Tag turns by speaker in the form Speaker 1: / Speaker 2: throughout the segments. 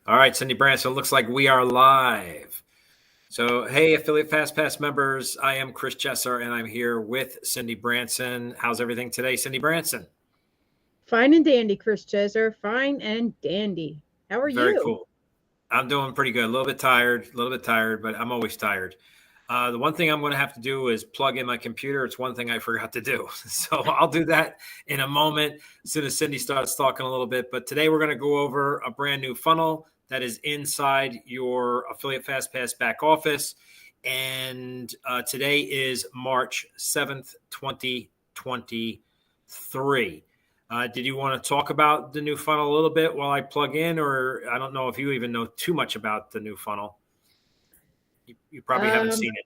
Speaker 1: All right, Cindy Branson, looks like we are live. So, hey, Affiliate FastPass members, I am Chris Chesar, and I'm here with Cindy Branson. How's everything today, Cindy Branson?
Speaker 2: Fine and dandy, Chris Chesar. Fine and dandy. How are
Speaker 1: Very
Speaker 2: you?
Speaker 1: cool. I'm doing pretty good. A little bit tired, but I'm always tired. The one thing I'm going to have to do is plug in my computer. It's one thing I forgot to do. So I'll do that in a moment as soon as Cindy starts talking a little bit. But today we're going to go over a brand new funnel that is inside your Affiliate FastPass back office. And today is March 7th, 2023. Did you want to talk about the new funnel a little bit while I plug in, or I don't know if you even know too much about the new funnel. You probably haven't seen it.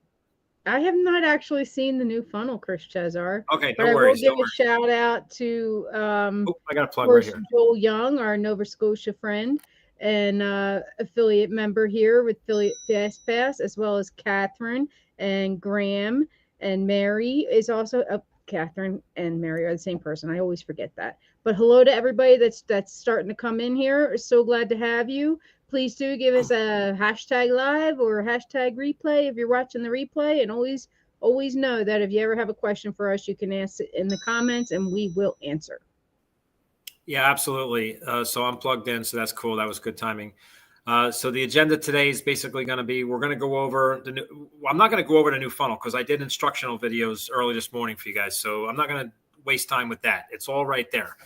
Speaker 2: I have not actually seen the new funnel, Chris Chesar.
Speaker 1: Okay,
Speaker 2: But
Speaker 1: no
Speaker 2: I will
Speaker 1: worries.
Speaker 2: give a shout out to,
Speaker 1: Oh, I got a
Speaker 2: of
Speaker 1: plug right
Speaker 2: course,
Speaker 1: here.
Speaker 2: Joel Young, our Nova Scotia friend and affiliate member here with Affiliate FastPass, as well as Catherine and Graham and Mary is also Catherine and Mary are the same person. I always forget that. But hello to everybody that's starting to come in here. So glad to have you. Please do give us a hashtag live or hashtag replay if you're watching the replay, and always know that if you ever have a question for us, you can ask it in the comments and we will answer.
Speaker 1: Yeah, absolutely. So I'm plugged in, so that's cool. That was good timing. So the agenda today is basically going to be, we're going to go over the new, I'm not going to go over the new funnel because I did instructional videos early this morning for you guys. So I'm not going to waste time with that. It's all right there.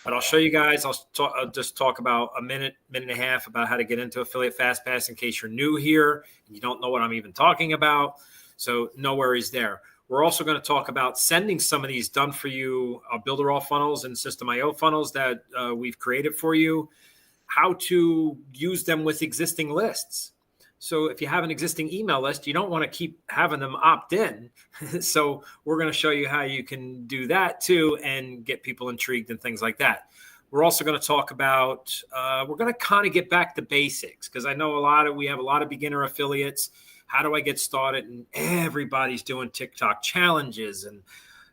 Speaker 1: But I'll show you guys. I'll just talk about a minute and a half about how to get into Affiliate FastPass in case you're new here and you don't know what I'm even talking about. So no worries there. We're also going to talk about sending some of these done for you Builderall funnels and System.io funnels that we've created for you, how to use them with existing lists. So if you have an existing email list, you don't want to keep having them opt in. So we're going to show you how you can do that too and get people intrigued and things like that. We're also going to talk about, we're going to kind of get back to basics because I know we have a lot of beginner affiliates. How do I get started? And everybody's doing TikTok challenges and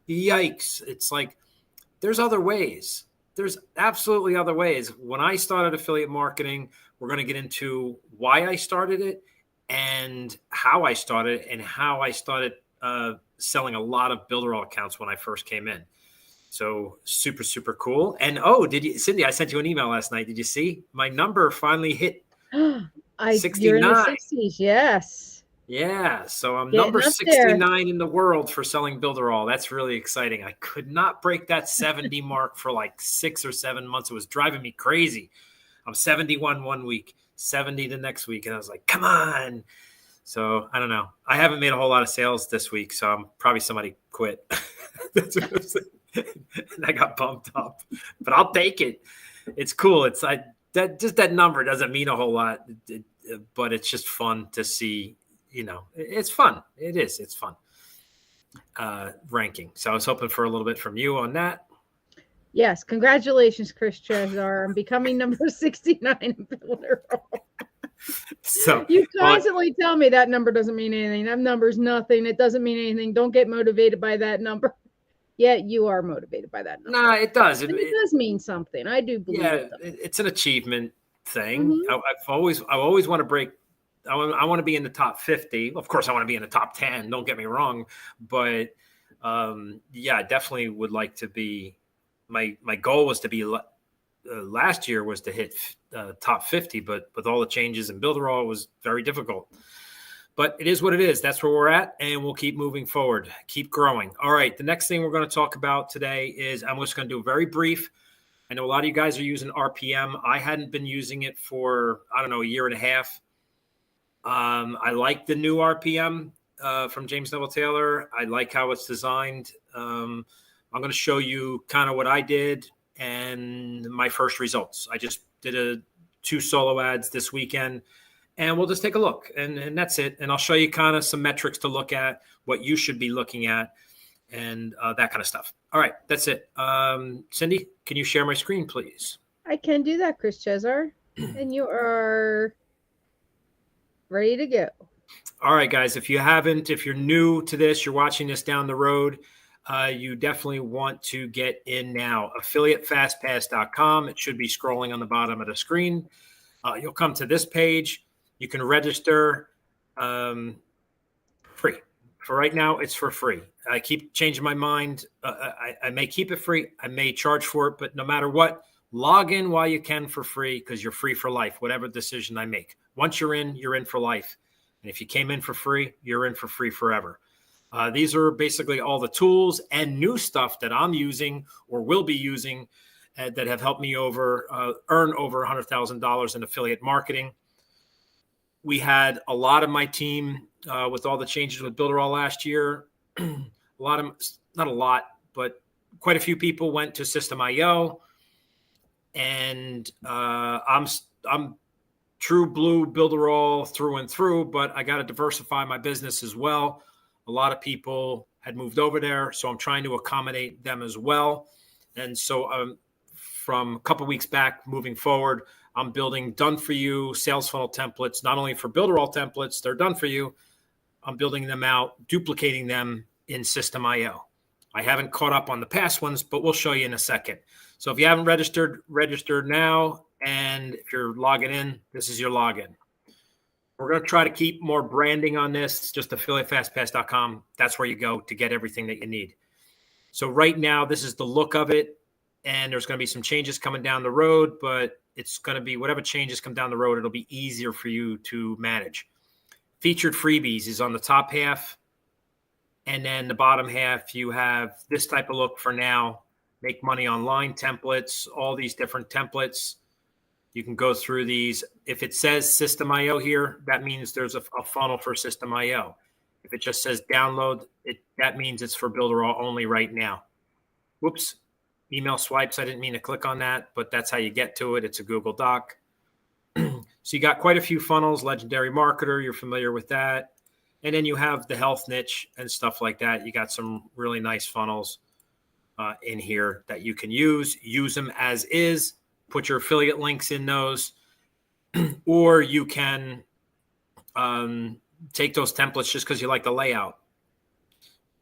Speaker 1: yikes. It's like, there's other ways. There's absolutely other ways. When I started affiliate marketing, we're going to get into why I started it and how I started selling a lot of Builderall accounts when I first came in. So super, super cool. And Cindy, I sent you an email last night. Did you see my number finally hit 69?
Speaker 2: You're in the 60s. Yes.
Speaker 1: Yeah, so I'm
Speaker 2: Getting
Speaker 1: number
Speaker 2: up
Speaker 1: 69
Speaker 2: there.
Speaker 1: in the world for selling Builderall. That's really exciting. I could not break that 70 mark for like 6 or 7 months. It was driving me crazy. I'm 71 one week, 70 the next week, and I was like, come on. So I don't know. I haven't made a whole lot of sales this week, so I'm probably somebody quit. That's what I'm saying. And I got bumped up, but I'll take it. It's cool. It's like that number doesn't mean a whole lot, but it's just fun to see. You know, it's fun. It is. It's fun. Ranking. So I was hoping for a little bit from you on that.
Speaker 2: Yes. Congratulations, Chris Chesar, on becoming number 69 in Builderall.
Speaker 1: So
Speaker 2: you constantly tell me that number doesn't mean anything. That number's nothing. It doesn't mean anything. Don't get motivated by that number. Yeah, you are motivated by that number.
Speaker 1: No, it does.
Speaker 2: It does mean something. I do believe it does.
Speaker 1: It's an achievement thing. Mm-hmm. I always want to break. I want to be in the top 50. Of course, I want to be in the top 10. Don't get me wrong. But I definitely would like to be. My goal was to be last year was to hit top 50. But with all the changes in Builderall, it was very difficult. But it is what it is. That's where we're at. And we'll keep moving forward, keep growing. All right. The next thing we're going to talk about today is I'm just going to do a very brief. I know a lot of you guys are using RPM. I hadn't been using it for, a year and a half. I like the new RPM from James Neville Taylor. I like how it's designed. I'm going to show you kind of what I did and my first results. I just did 2 solo ads this weekend, and we'll just take a look. And that's it. And I'll show you kind of some metrics to look at, what you should be looking at, and that kind of stuff. All right, that's it. Cindy, can you share my screen, please?
Speaker 2: I can do that, Chris Chesar. And you are ready to go.
Speaker 1: All right, guys, if you're new to this, you're watching this down the road, you definitely want to get in now. AffiliateFastPass.com. It should be scrolling on the bottom of the screen. You'll come to this page. You can register free. For right now, it's for free. I keep changing my mind. I may keep it free. I may charge for it, but no matter what, log in while you can for free, because you're free for life, whatever decision I make. Once you're in for life. And if you came in for free, you're in for free forever. These are basically all the tools and new stuff that I'm using or will be using that have helped me earn over $100,000 in affiliate marketing. We had a lot of my team with all the changes with Builderall last year. Not a lot, but quite a few people went to Systeme.io, and I'm true blue Builderall through and through, but I got to diversify my business as well. A lot of people had moved over there, so I'm trying to accommodate them as well. And so from a couple of weeks back, moving forward, I'm building done-for-you sales funnel templates, not only for Builderall templates, they're done for you. I'm building them out, duplicating them in Systeme.io. I haven't caught up on the past ones, but we'll show you in a second. So if you haven't registered now, and if you're logging in, this is your login. We're going to try to keep more branding on this, just affiliatefastpass.com. That's where you go to get everything that you need. So right now, this is the look of it, and there's going to be some changes coming down the road, but it's going to be whatever changes come down the road, it'll be easier for you to manage. Featured freebies is on the top half, and then the bottom half, you have this type of look for now. Make money online templates, all these different templates. You can go through these. If it says Systeme.io here, that means there's a funnel for Systeme.io. If it just says download, that means it's for Builderall only right now. Whoops, email swipes. I didn't mean to click on that, but that's how you get to it. It's a Google Doc. So you got quite a few funnels. Legendary Marketer, you're familiar with that. And then you have the health niche and stuff like that. You got some really nice funnels in here that you can use. Use them as is. Put your affiliate links in those. Or you can take those templates just because you like the layout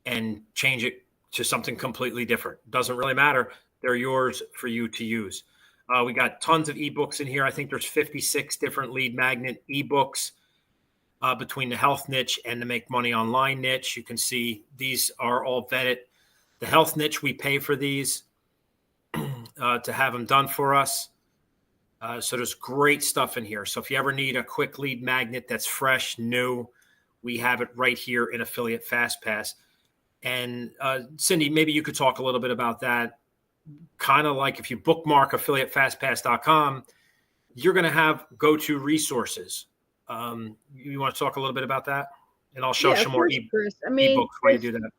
Speaker 1: and change it to something completely different. Doesn't really matter. They're yours for you to use. We got tons of ebooks in here. I think there's 56 different lead magnet ebooks between the health niche and the make money online niche. You can see these are all vetted. The health niche, we pay for these to have them done for us. So there's great stuff in here. So if you ever need a quick lead magnet that's fresh, new, we have it right here in Affiliate FastPass. And Cindy, maybe you could talk a little bit about that. Kind of like if you bookmark affiliatefastpass.com, you're going to have go-to resources. You want to talk a little bit about that? And I'll show some more ebooks while you do that.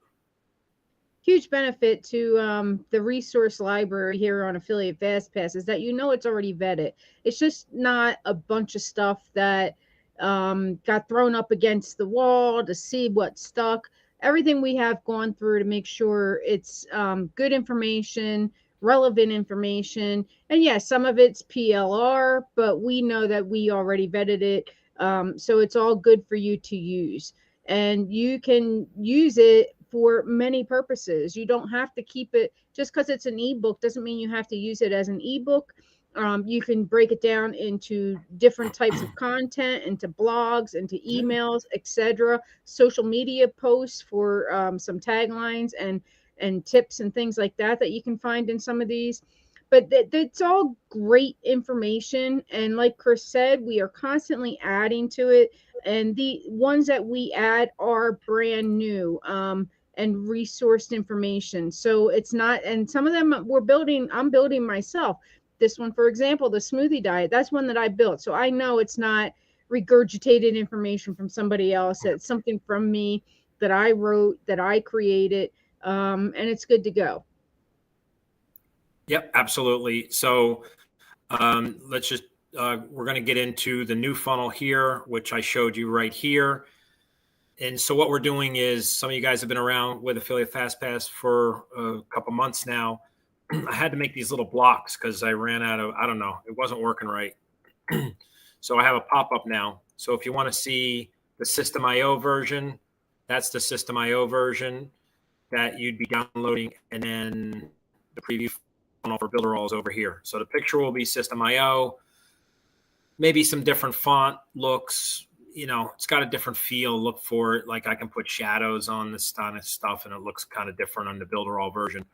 Speaker 2: Huge benefit to the resource library here on Affiliate FastPass is that it's already vetted. It's just not a bunch of stuff that got thrown up against the wall to see what stuck. Everything we have gone through to make sure it's good information, relevant information. And yes, some of it's PLR, but we know that we already vetted it. So it's all good for you to use. And you can use it for many purposes. You don't have to keep it just because it's an ebook doesn't mean you have to use it as an ebook. You can break it down into different types of content, into blogs, into emails, etc. Social media posts for some taglines and tips and things like that you can find in some of these. But it's all great information. And like Chris said, we are constantly adding to it. And the ones that we add are brand new and resourced information. So it's not, and some of them I'm building myself. This one, for example, the smoothie diet, that's one that I built. So I know it's not regurgitated information from somebody else. It's something from me that I wrote, that I created, and it's good to go.
Speaker 1: Yep, absolutely. So let's just, we're going to get into the new funnel here, which I showed you right here. And so what we're doing is, some of you guys have been around with Affiliate FastPass for a couple months now. I had to make these little blocks because I ran out of, I don't know, it wasn't working right. So I have a pop-up now. So if you want to see the Systeme.io version, that's the Systeme.io version that you'd be downloading. And then the preview funnel for Builderall is over here. So the picture will be Systeme.io. maybe some different font looks. It's got a different feel. Look for it. Like I can put shadows on this kind of stuff, and it looks kind of different on the Builderall version.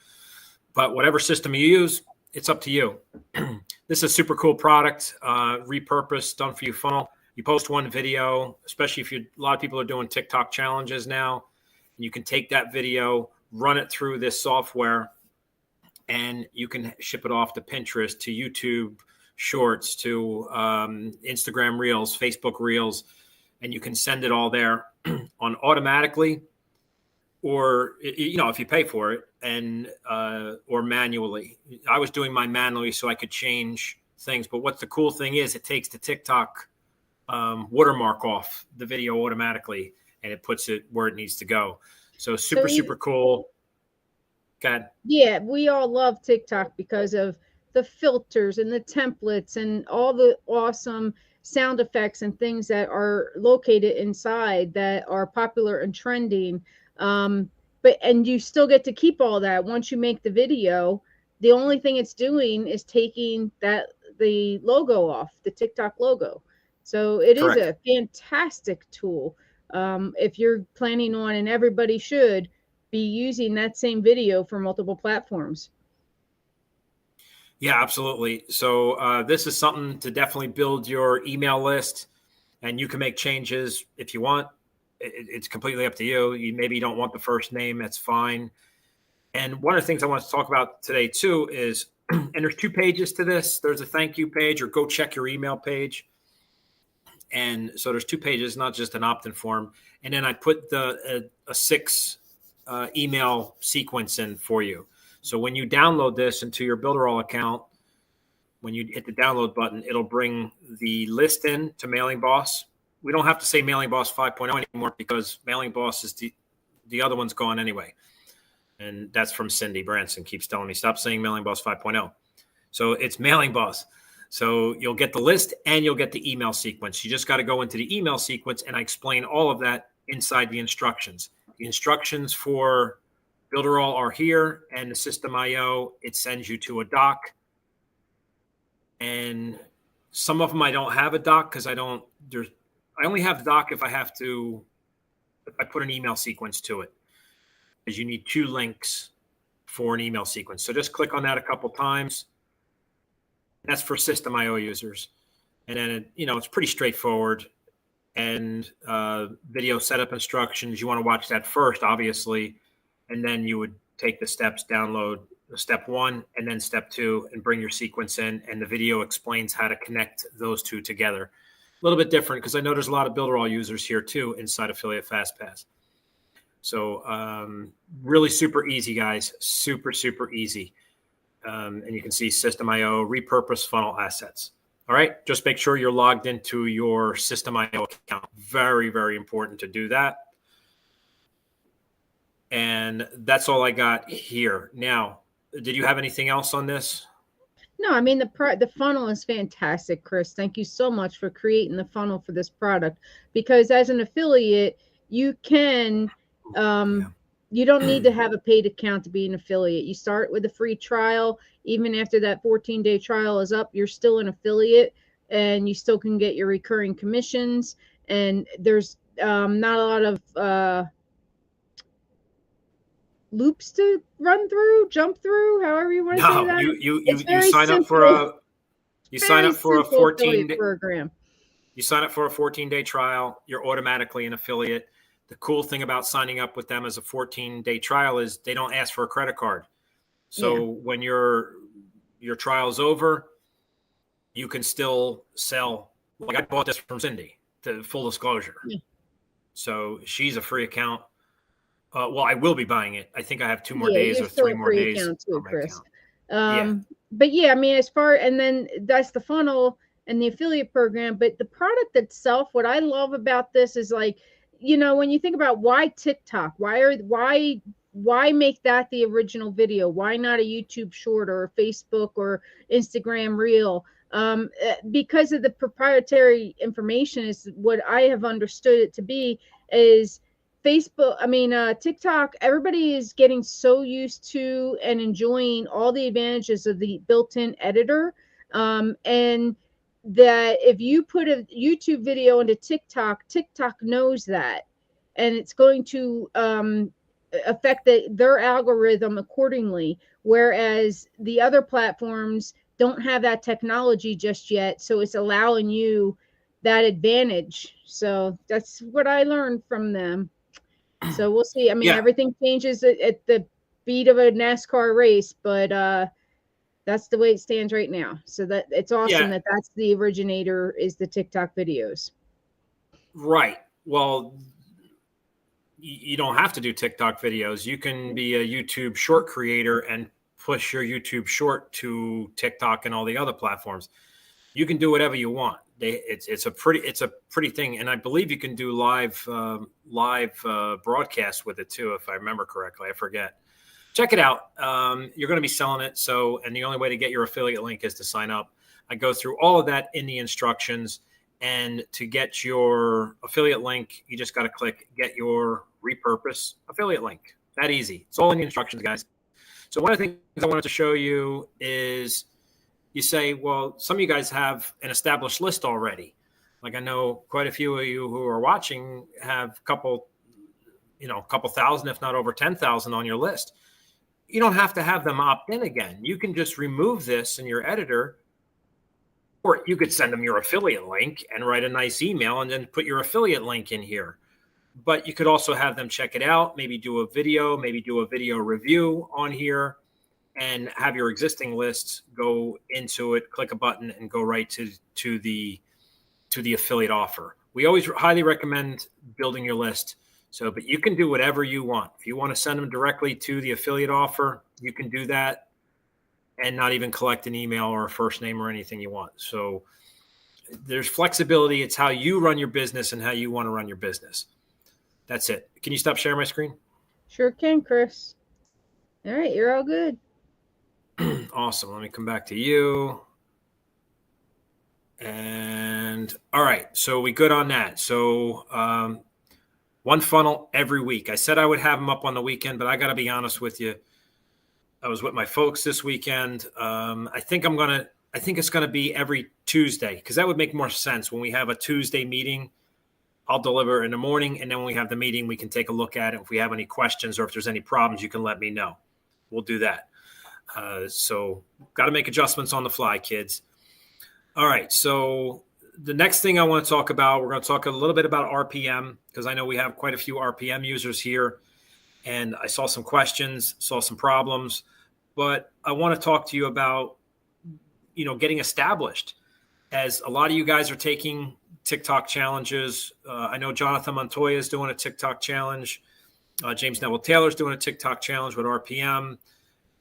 Speaker 1: But whatever system you use, it's up to you. This is a super cool product, repurposed, done for you funnel. You post one video, especially if a lot of people are doing TikTok challenges now, and you can take that video, run it through this software, and you can ship it off to Pinterest, to YouTube Shorts, to Instagram Reels, Facebook Reels, and you can send it all there on automatically, or if you pay for it, and or manually. I was doing mine manually so I could change things. But what the cool thing is, it takes the TikTok watermark off the video automatically, and it puts it where it needs to go. So super cool. Go ahead.
Speaker 2: Yeah, we all love TikTok because of the filters and the templates and all the awesome sound effects and things that are located inside that are popular and trending. And you still get to keep all that once you make the video. The only thing it's doing is taking the logo off, the TikTok logo. So it Correct. Is a fantastic tool. If you're planning on, and everybody should be using that same video for multiple platforms.
Speaker 1: Yeah, absolutely. So this is something to definitely build your email list, and you can make changes if you want. It's completely up to you. Maybe you don't want the first name. That's fine. And one of the things I want to talk about today too is, and there's 2 pages to this. There's a thank you page, or go check your email page. And so there's 2 pages, not just an opt-in form. And then I put a 6 email sequence in for you. So when you download this into your Builderall account, when you hit the download button, it'll bring the list in to Mailing Boss. We don't have to say Mailing Boss 5.0 anymore, because Mailing Boss is the other one's gone anyway. And that's from Cindy Branson. Keeps telling me, stop saying Mailing Boss 5.0. So it's Mailing Boss. So you'll get the list and you'll get the email sequence. You just got to go into the email sequence, and I explain all of that inside the instructions. The instructions for Builderall are here, and the System IO, it sends you to a doc. And some of them I don't have a doc, because I only have the doc if I put an email sequence to it, because you need 2 links for an email sequence. So just click on that a couple times. That's for System IO users. And then, it's pretty straightforward. And video setup instructions, you want to watch that first, obviously. And then you would take the steps, download step 1 and then step 2, and bring your sequence in. And the video explains how to connect those 2 together. A little bit different, because I know there's a lot of Builderall users here too inside Affiliate FastPass. So really super easy, guys. Super easy. And you can see System IO, repurpose funnel assets. All right. Just make sure you're logged into your System IO account. Very, very important to do that. And that's all I got here. Now, did you have anything else on this?
Speaker 2: No, I mean, the funnel is fantastic, Chris. Thank you so much for creating the funnel for this product, because as an affiliate, you can, you don't need to have a paid account to be an affiliate. You start with a free trial. Even after that 14-day trial is up, you're still an affiliate, and you still can get your recurring commissions. And there's not a lot of loops to run through, jump through, however you want to say that.
Speaker 1: You sign up for a 14-day
Speaker 2: program.
Speaker 1: You sign up for a 14-day trial, you're automatically an affiliate. The cool thing about signing up with them as a 14-day trial is they don't ask for a credit card. So when your trial is over, you can still sell. Like I bought this from Cindy, to full disclosure. Yeah. So she's a free account. Well, I will be buying it. I think I have 2 more days or 3 more days.
Speaker 2: Too, Chris. But yeah, I mean, and then that's the funnel and the affiliate program. But the product itself, what I love about this is, like, when you think about why TikTok, why make that the original video? Why not a YouTube short or a Facebook or Instagram reel? Because of the proprietary information, is what I have understood it to be, is TikTok, everybody is getting so used to and enjoying all the advantages of the built-in editor. And that if you put a YouTube video into TikTok, TikTok knows that, and it's going to affect their algorithm accordingly. Whereas the other platforms don't have that technology just yet, so it's allowing you that advantage. So that's what I learned from them. So we'll see. I mean,
Speaker 1: Yeah,
Speaker 2: everything changes at the beat of a NASCAR race, but that's the way it stands right now. So that it's awesome
Speaker 1: yeah,
Speaker 2: that that's the originator is the TikTok videos.
Speaker 1: right. Well, you don't have to do TikTok videos. You can be a YouTube short creator and push your YouTube short to TikTok and all the other platforms. You can do whatever you want. It's a pretty thing, and I believe you can do live broadcasts with it too, if I remember correctly. I forget. Check it out. You're going to be selling it, and the only way to get your affiliate link is to sign up. I go through all of that in the instructions. And to get your affiliate link, you just got to click get your repurpose affiliate link. That easy. It's all in the instructions, guys. So one of the things I wanted to show you is you say, well, some of you guys have an established list already. Like I know quite a few of you who are watching have a couple thousand, if not over 10,000 on your list. You don't have to have them opt in again. You can just remove this in your editor. Or you could send them your affiliate link and write a nice email and then put your affiliate link in here. But you could also have them check it out, maybe do a video review on here, and have your existing lists go into it, click a button, and go right to the affiliate offer. We always highly recommend building your list. So, but you can do whatever you want. If you want to send them directly to the affiliate offer, you can do that and not even collect an email or a first name or anything you want. So there's flexibility. It's how you run your business and how you want to run your business. That's it. Can you stop sharing my screen?
Speaker 2: Sure can, Chris. All right, you're all good.
Speaker 1: Awesome. Let me come back to you. And all right. So we good on that. So one funnel every week. I said I would have them up on the weekend, but I got to be honest with you. I was with my folks this weekend. I think it's going to be every Tuesday because that would make more sense. When we have a Tuesday meeting, I'll deliver in the morning. And then when we have the meeting, we can take a look at it. If we have any questions or if there's any problems, you can let me know. We'll do that. So got to make adjustments on the fly, kids. All right. So the next thing I want to talk about, we're going to talk a little bit about RPM because I know we have quite a few RPM users here. And I saw some questions, saw some problems, but I want to talk to you about, getting established. As a lot of you guys are taking TikTok challenges. I know Jonathan Montoya is doing a TikTok challenge. James Neville Taylor's doing a TikTok challenge with RPM.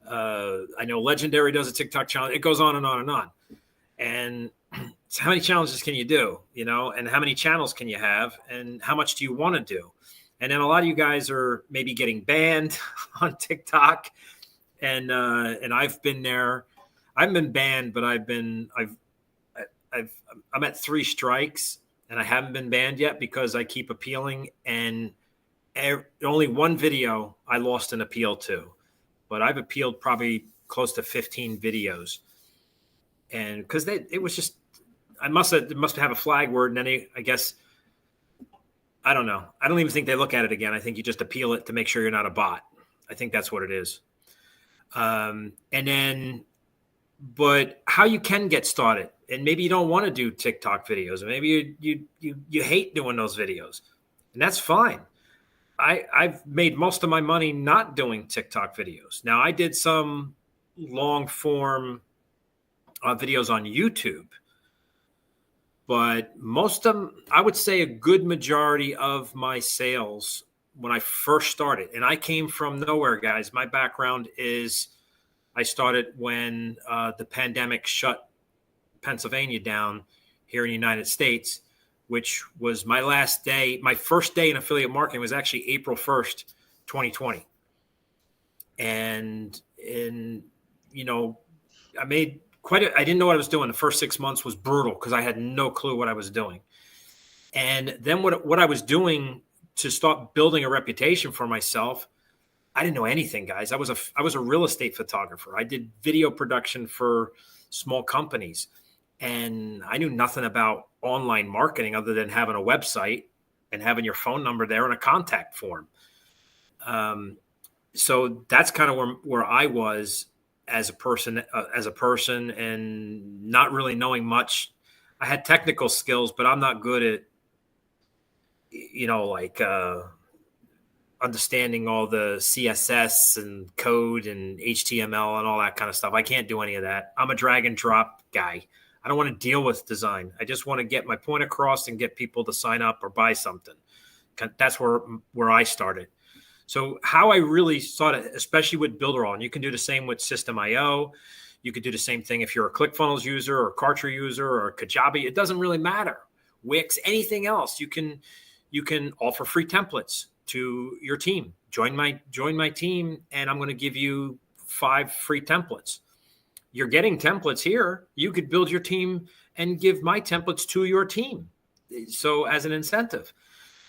Speaker 1: I know Legendary does a TikTok challenge. It goes on and on and on. And so how many challenges can you do, and how many channels can you have and how much do you want to do? And then a lot of you guys are maybe getting banned on TikTok, and I've been there. I've been banned, but I'm at 3 strikes, and I haven't been banned yet because I keep appealing. And only one video I lost an appeal to, but I've appealed probably close to 15 videos, and because it was just it must have a flag word, and then I guess. I don't know. I don't even think they look at it again. I think you just appeal it to make sure you're not a bot. I think that's what it is. But how you can get started, and maybe you don't want to do TikTok videos, or maybe you hate doing those videos, and that's fine. I've made most of my money not doing TikTok videos. Now I did some long form videos on YouTube. But most of them, I would say a good majority of my sales when I first started, and I came from nowhere, guys. My background is I started when the pandemic shut Pennsylvania down here in the United States, which was my last day. My first day in affiliate marketing was actually April 1st, 2020. And I made I didn't know what I was doing. The first 6 months was brutal because I had no clue what I was doing. And then what I was doing to start building a reputation for myself, I didn't know anything, guys. I was a real estate photographer. I did video production for small companies. And I knew nothing about online marketing other than having a website and having your phone number there and a contact form. So that's kind of where I was as a person, and not really knowing much. I had technical skills, but I'm not good at, like understanding all the CSS and code and HTML and all that kind of stuff. I can't do any of that. I'm a drag and drop guy. I don't want to deal with design. I just want to get my point across and get people to sign up or buy something. That's where I started. So how I really saw it, especially with Builderall, and you can do the same with Systeme.io. You could do the same thing if you're a ClickFunnels user or Kartra user or Kajabi. It doesn't really matter. Wix, anything else. You can offer free templates to your team. Join my team, and I'm going to give you 5 free templates. You're getting templates here. You could build your team and give my templates to your team. So as an incentive.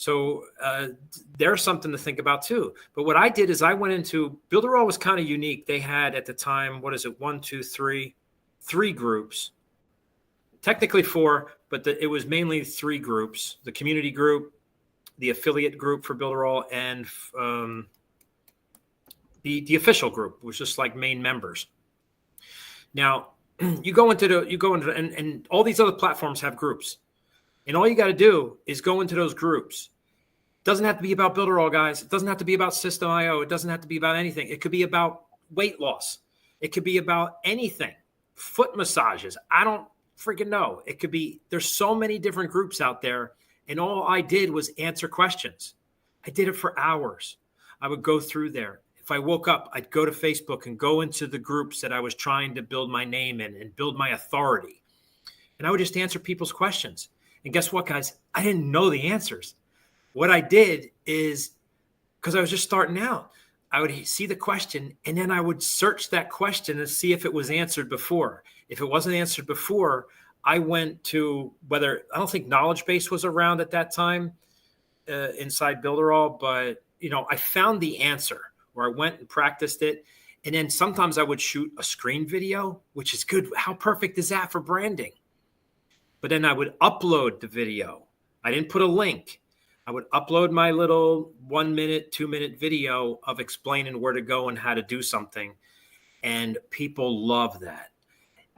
Speaker 1: So there's something to think about too. But what I did is I went into Builderall was kind of unique. They had at the time, 3 groups, technically 4, but it was mainly 3 groups: the community group, the affiliate group for Builderall, and the official group, which is like main members. Now you go into and all these other platforms have groups. And all you got to do is go into those groups. It doesn't have to be about Builderall, guys. It doesn't have to be about Systeme.io. It doesn't have to be about anything. It could be about weight loss. It could be about anything. Foot massages. I don't freaking know. It could be, there's so many different groups out there. And all I did was answer questions. I did it for hours. I would go through there. If I woke up, I'd go to Facebook and go into the groups that I was trying to build my name in and build my authority. And I would just answer people's questions. And guess what, guys? I didn't know the answers. What I did is, because I was just starting out, I would see the question and then I would search that question and see if it was answered before. If it wasn't answered before, I went to I don't think Knowledge Base was around at that time inside Builderall, but I found the answer, where I went and practiced it. And then sometimes I would shoot a screen video, which is good. How perfect is that for branding? But then I would upload the video. I didn't put a link. I would upload my little 1 minute, 2 minute video of explaining where to go and how to do something. And people love that.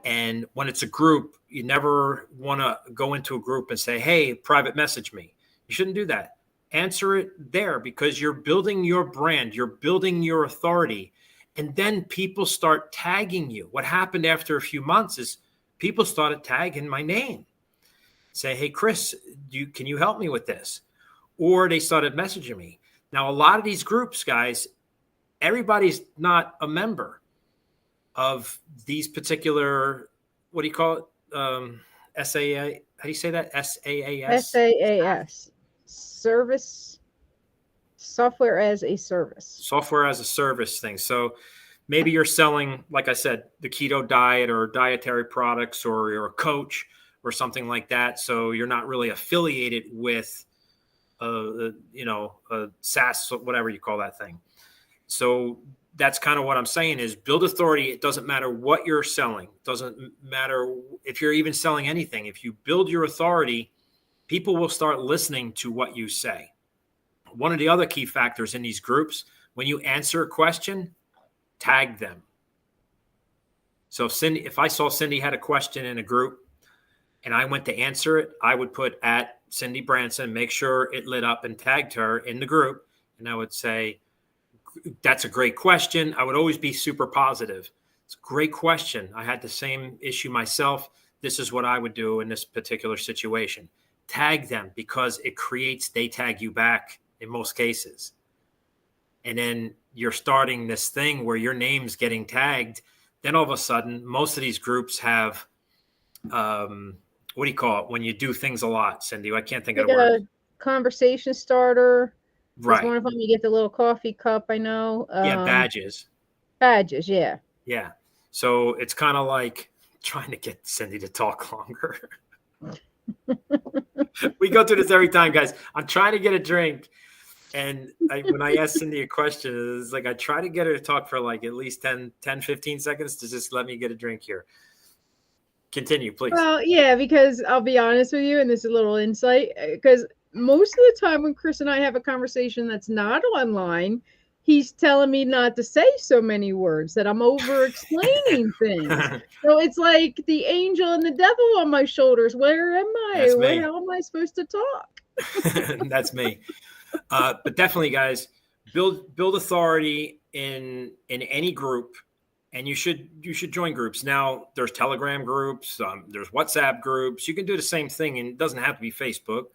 Speaker 1: And when it's a group, you never want to go into a group and say, hey, private message me. You shouldn't do that. Answer it there, because you're building your brand. You're building your authority. And then people start tagging you. What happened after a few months is people started tagging my name. Say, hey, Chris, can you help me with this? Or they started messaging me. Now, a lot of these groups, guys, everybody's not a member of these particular, what do you call it? SAA, how do you say that? SAAS?
Speaker 2: SAAS. Service, software as a service.
Speaker 1: Software as a service thing. So maybe you're selling, like I said, the keto diet or dietary products, or you're a coach or something like that. So you're not really affiliated with, a SaaS, whatever you call that thing. So that's kind of what I'm saying is build authority. It doesn't matter what you're selling. It doesn't matter if you're even selling anything. If you build your authority, people will start listening to what you say. One of the other key factors in these groups, when you answer a question, tag them. So if I saw Cindy had a question in a group and I went to answer it, I would put at Cindy Branson, make sure it lit up, and tagged her in the group. And I would say, that's a great question. I would always be super positive. It's a great question. I had the same issue myself. This is what I would do in this particular situation. Tag them, because they tag you back in most cases. And then you're starting this thing where your name's getting tagged. Then all of a sudden, most of these groups have, what do you call it when you do things a lot, Cindy? I can't think of the word.
Speaker 2: Conversation starter.
Speaker 1: Right.
Speaker 2: One of them, you get the little coffee cup, I know.
Speaker 1: Badges.
Speaker 2: Badges, yeah.
Speaker 1: Yeah. So it's kind of like trying to get Cindy to talk longer. We go through this every time, guys. I'm trying to get a drink. And when I ask Cindy a question, it's like I try to get her to talk for like at least 10, 15 seconds to just let me get a drink here. Continue, please.
Speaker 2: Well, yeah, because I'll be honest with you, and this is a little insight, because most of the time when Chris and I have a conversation that's not online, he's telling me not to say so many words, that I'm over explaining things. So it's like the angel and the devil on my shoulders. Where am I?
Speaker 1: That's
Speaker 2: What,
Speaker 1: me.
Speaker 2: how am I supposed to talk?
Speaker 1: That's me. But definitely, guys, build authority in any group, and you should join groups. Now there's Telegram groups, there's WhatsApp groups. You can do the same thing, and it doesn't have to be Facebook.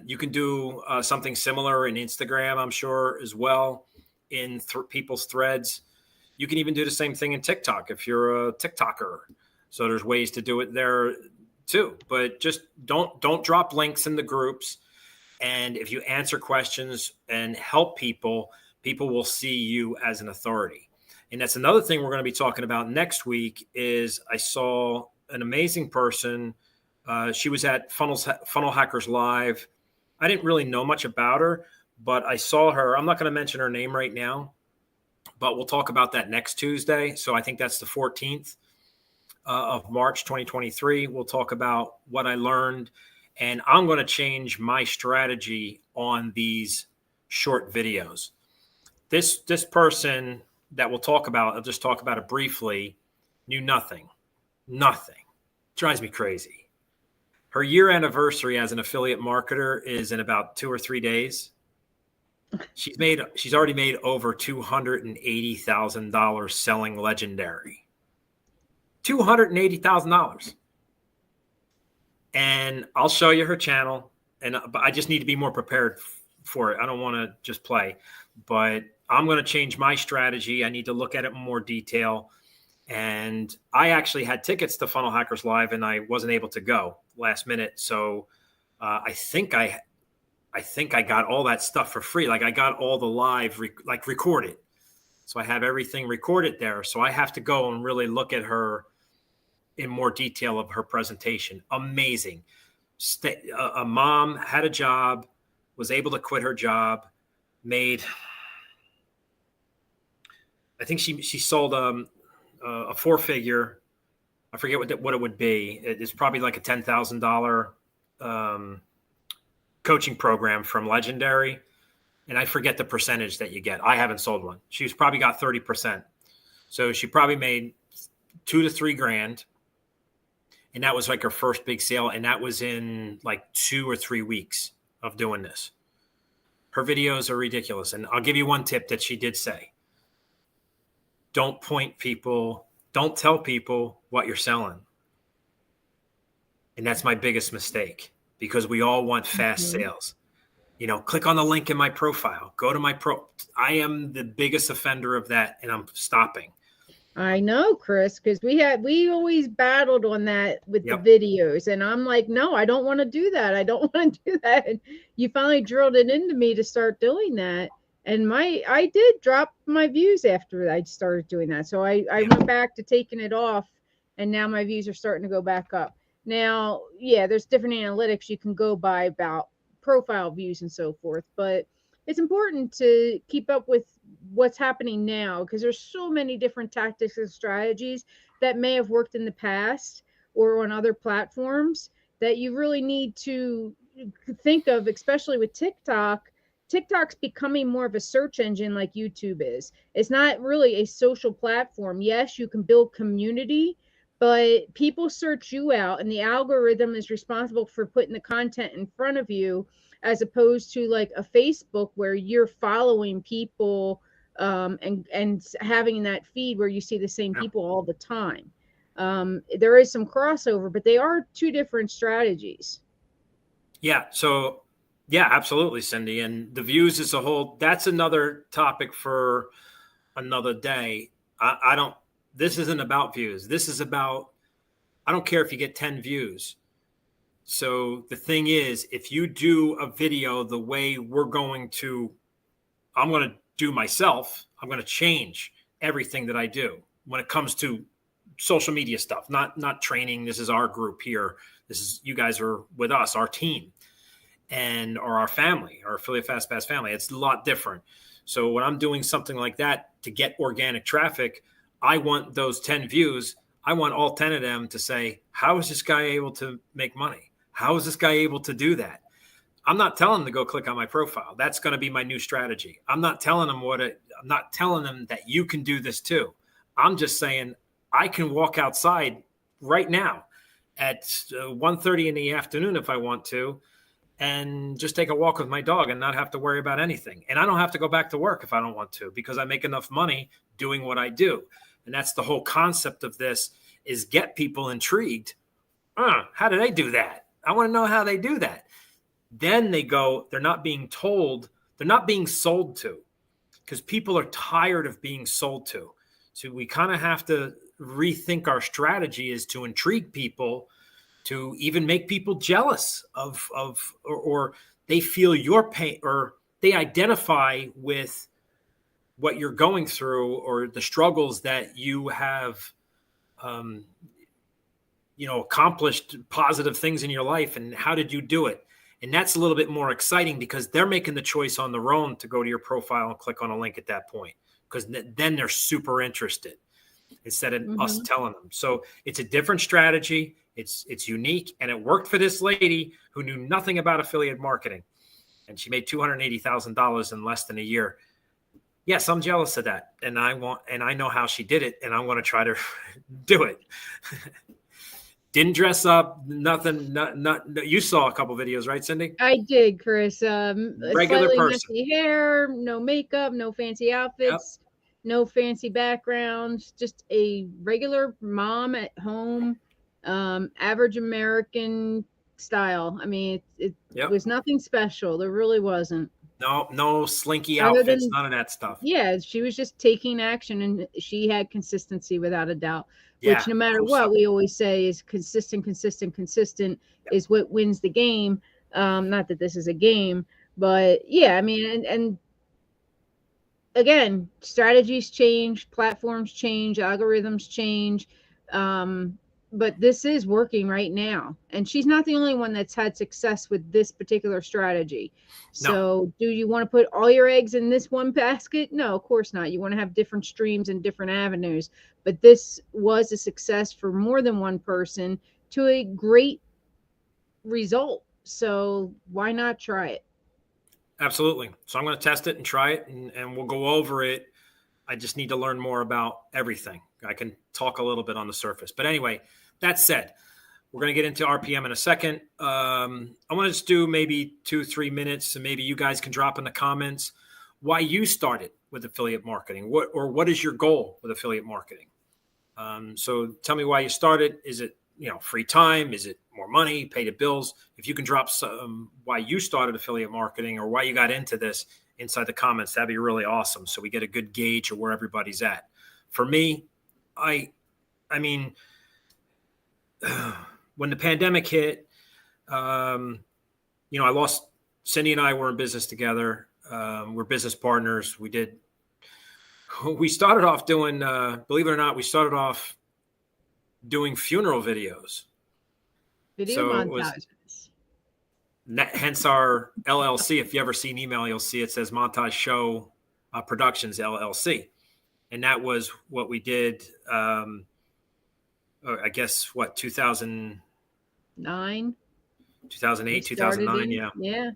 Speaker 1: You can do something similar in Instagram, I'm sure, as well, in people's threads. You can even do the same thing in TikTok if you're a TikToker. So there's ways to do it there too. But just don't drop links in the groups. And if you answer questions and help people, people will see you as an authority. And that's another thing we're going to be talking about next week. Is I saw an amazing person. She was at Funnel Hackers Live. I didn't really know much about her, but I saw her. I'm not going to mention her name right now, but we'll talk about that next Tuesday. So I think that's the 14th of March, 2023. We'll talk about what I learned, and I'm going to change my strategy on these short videos. This person that we'll talk about, I'll just talk about it briefly, knew nothing. Drives me crazy. Her year anniversary as an affiliate marketer is in about 2 or 3 days. She's already made over $280,000 selling Legendary. $280,000. And I'll show you her channel, but I just need to be more prepared for it. I don't want to just play, but I'm going to change my strategy. I need to look at it in more detail. And I actually had tickets to Funnel Hackers Live, and I wasn't able to go last minute. So I think I got all that stuff for free. Like I got all the live, recorded. So I have everything recorded there. So I have to go and really look at her in more detail of her presentation. Amazing. A mom had a job, was able to quit her job, made, I think she sold a 4-figure. I forget what it would be. It's probably like a $10,000 coaching program from Legendary. And I forget the percentage that you get. I haven't sold one. She's probably got 30%. So she probably made $2 to $3 grand. And that was like her first big sale. And that was in like 2 or 3 weeks of doing this. Her videos are ridiculous. And I'll give you one tip that she did say. Don't tell people what you're selling. And that's my biggest mistake, because we all want fast sales. Click on the link in my profile, go to my I am the biggest offender of that, and I'm stopping.
Speaker 2: I know, Chris, because we always battled on that with the videos, and I'm like, no, I don't want to do that. I don't want to do that. And you finally drilled it into me to start doing that. And I did drop my views after I started doing that. So I went back to taking it off, and now my views are starting to go back up. Now, yeah, there's different analytics you can go by about profile views and so forth, but it's important to keep up with what's happening now, because there's so many different tactics and strategies that may have worked in the past or on other platforms that you really need to think of, especially with TikTok. TikTok's becoming more of a search engine like YouTube is. It's not really a social platform. Yes, you can build community, but people search you out, and the algorithm is responsible for putting the content in front of you, as opposed to like a Facebook where you're following people and having that feed where you see the same people all the time. There is some crossover, but they are two different strategies.
Speaker 1: Yeah. So yeah, absolutely, Cindy. And the views as a whole, that's another topic for another day. This isn't about views. This is about, I don't care if you get 10 views. So the thing is, if you do a video the way I'm going to do myself, I'm going to change everything that I do when it comes to social media stuff, not training. This is our group here. You guys are with us, our team, or our family, our Affiliate FastPass family. It's a lot different. So when I'm doing something like that to get organic traffic, I want those 10 views. I want all 10 of them to say, how is this guy able to make money? How is this guy able to do that? I'm not telling them to go click on my profile. That's going to be my new strategy. I'm not telling them I'm not telling them that you can do this too. I'm just saying I can walk outside right now at 1:30 in the afternoon if I want to, and just take a walk with my dog and not have to worry about anything. And I don't have to go back to work if I don't want to, because I make enough money doing what I do. And that's the whole concept of this, is get people intrigued. How do they do that? I want to know how they do that. Then they go, they're not being told, they're not being sold to, because people are tired of being sold to. So we kind of have to rethink our strategy, is to intrigue people, to even make people jealous or they feel your pain, or they identify with what you're going through, or the struggles that you have, accomplished positive things in your life. And how did you do it? And that's a little bit more exciting, because they're making the choice on their own to go to your profile and click on a link at that point, because then they're super interested instead of us telling them. So it's a different strategy. It's unique, and it worked for this lady who knew nothing about affiliate marketing, and she made $280,000 in less than a year. Yes, I'm jealous of that, and I know how she did it, and I want to try to do it. Didn't dress up, nothing. Not you saw a couple videos, right, Cindy?
Speaker 2: I did, Chris.
Speaker 1: Regular
Speaker 2: Slightly
Speaker 1: person.
Speaker 2: messy hair, no makeup, no fancy outfits, no fancy backgrounds. Just a regular mom at home, average American style. I mean, it was nothing special. There really wasn't.
Speaker 1: No slinky outfits, none of that stuff.
Speaker 2: Yeah, she was just taking action, and she had consistency without a doubt. Which, no matter what, we always say is consistent is what wins the game. Not that this is a game, but yeah, I mean, and again, strategies change, platforms change, algorithms change. But this is working right now. And she's not the only one that's had success with this particular strategy. So do you want to put all your eggs in this one basket? No, of course not. You want to have different streams and different avenues. But this was a success for more than one person to a great result. So why not try it?
Speaker 1: Absolutely. So I'm going to test it and try it, and we'll go over it. I just need to learn more about everything. I can talk a little bit on the surface. But anyway, that said, we're going to get into RPM in a second. I want to just do maybe 2-3 minutes, and maybe you guys can drop in the comments why you started with affiliate marketing. What is your goal with affiliate marketing? So tell me why you started. Is it free time? Is it more money, pay the bills? If you can drop some why you started affiliate marketing, or why you got into this inside the comments, that'd be really awesome. So we get a good gauge of where everybody's at. For me, I mean, when the pandemic hit, I lost Cindy and I were in business together. We're business partners. We started off doing, believe it or not, doing funeral videos.
Speaker 2: Video montages.
Speaker 1: Hence our LLC. If you ever see an email, you'll see it says Montage Show Productions LLC. And that was what we did, I guess, 2009? 2008, 2009, yeah.
Speaker 2: Yeah.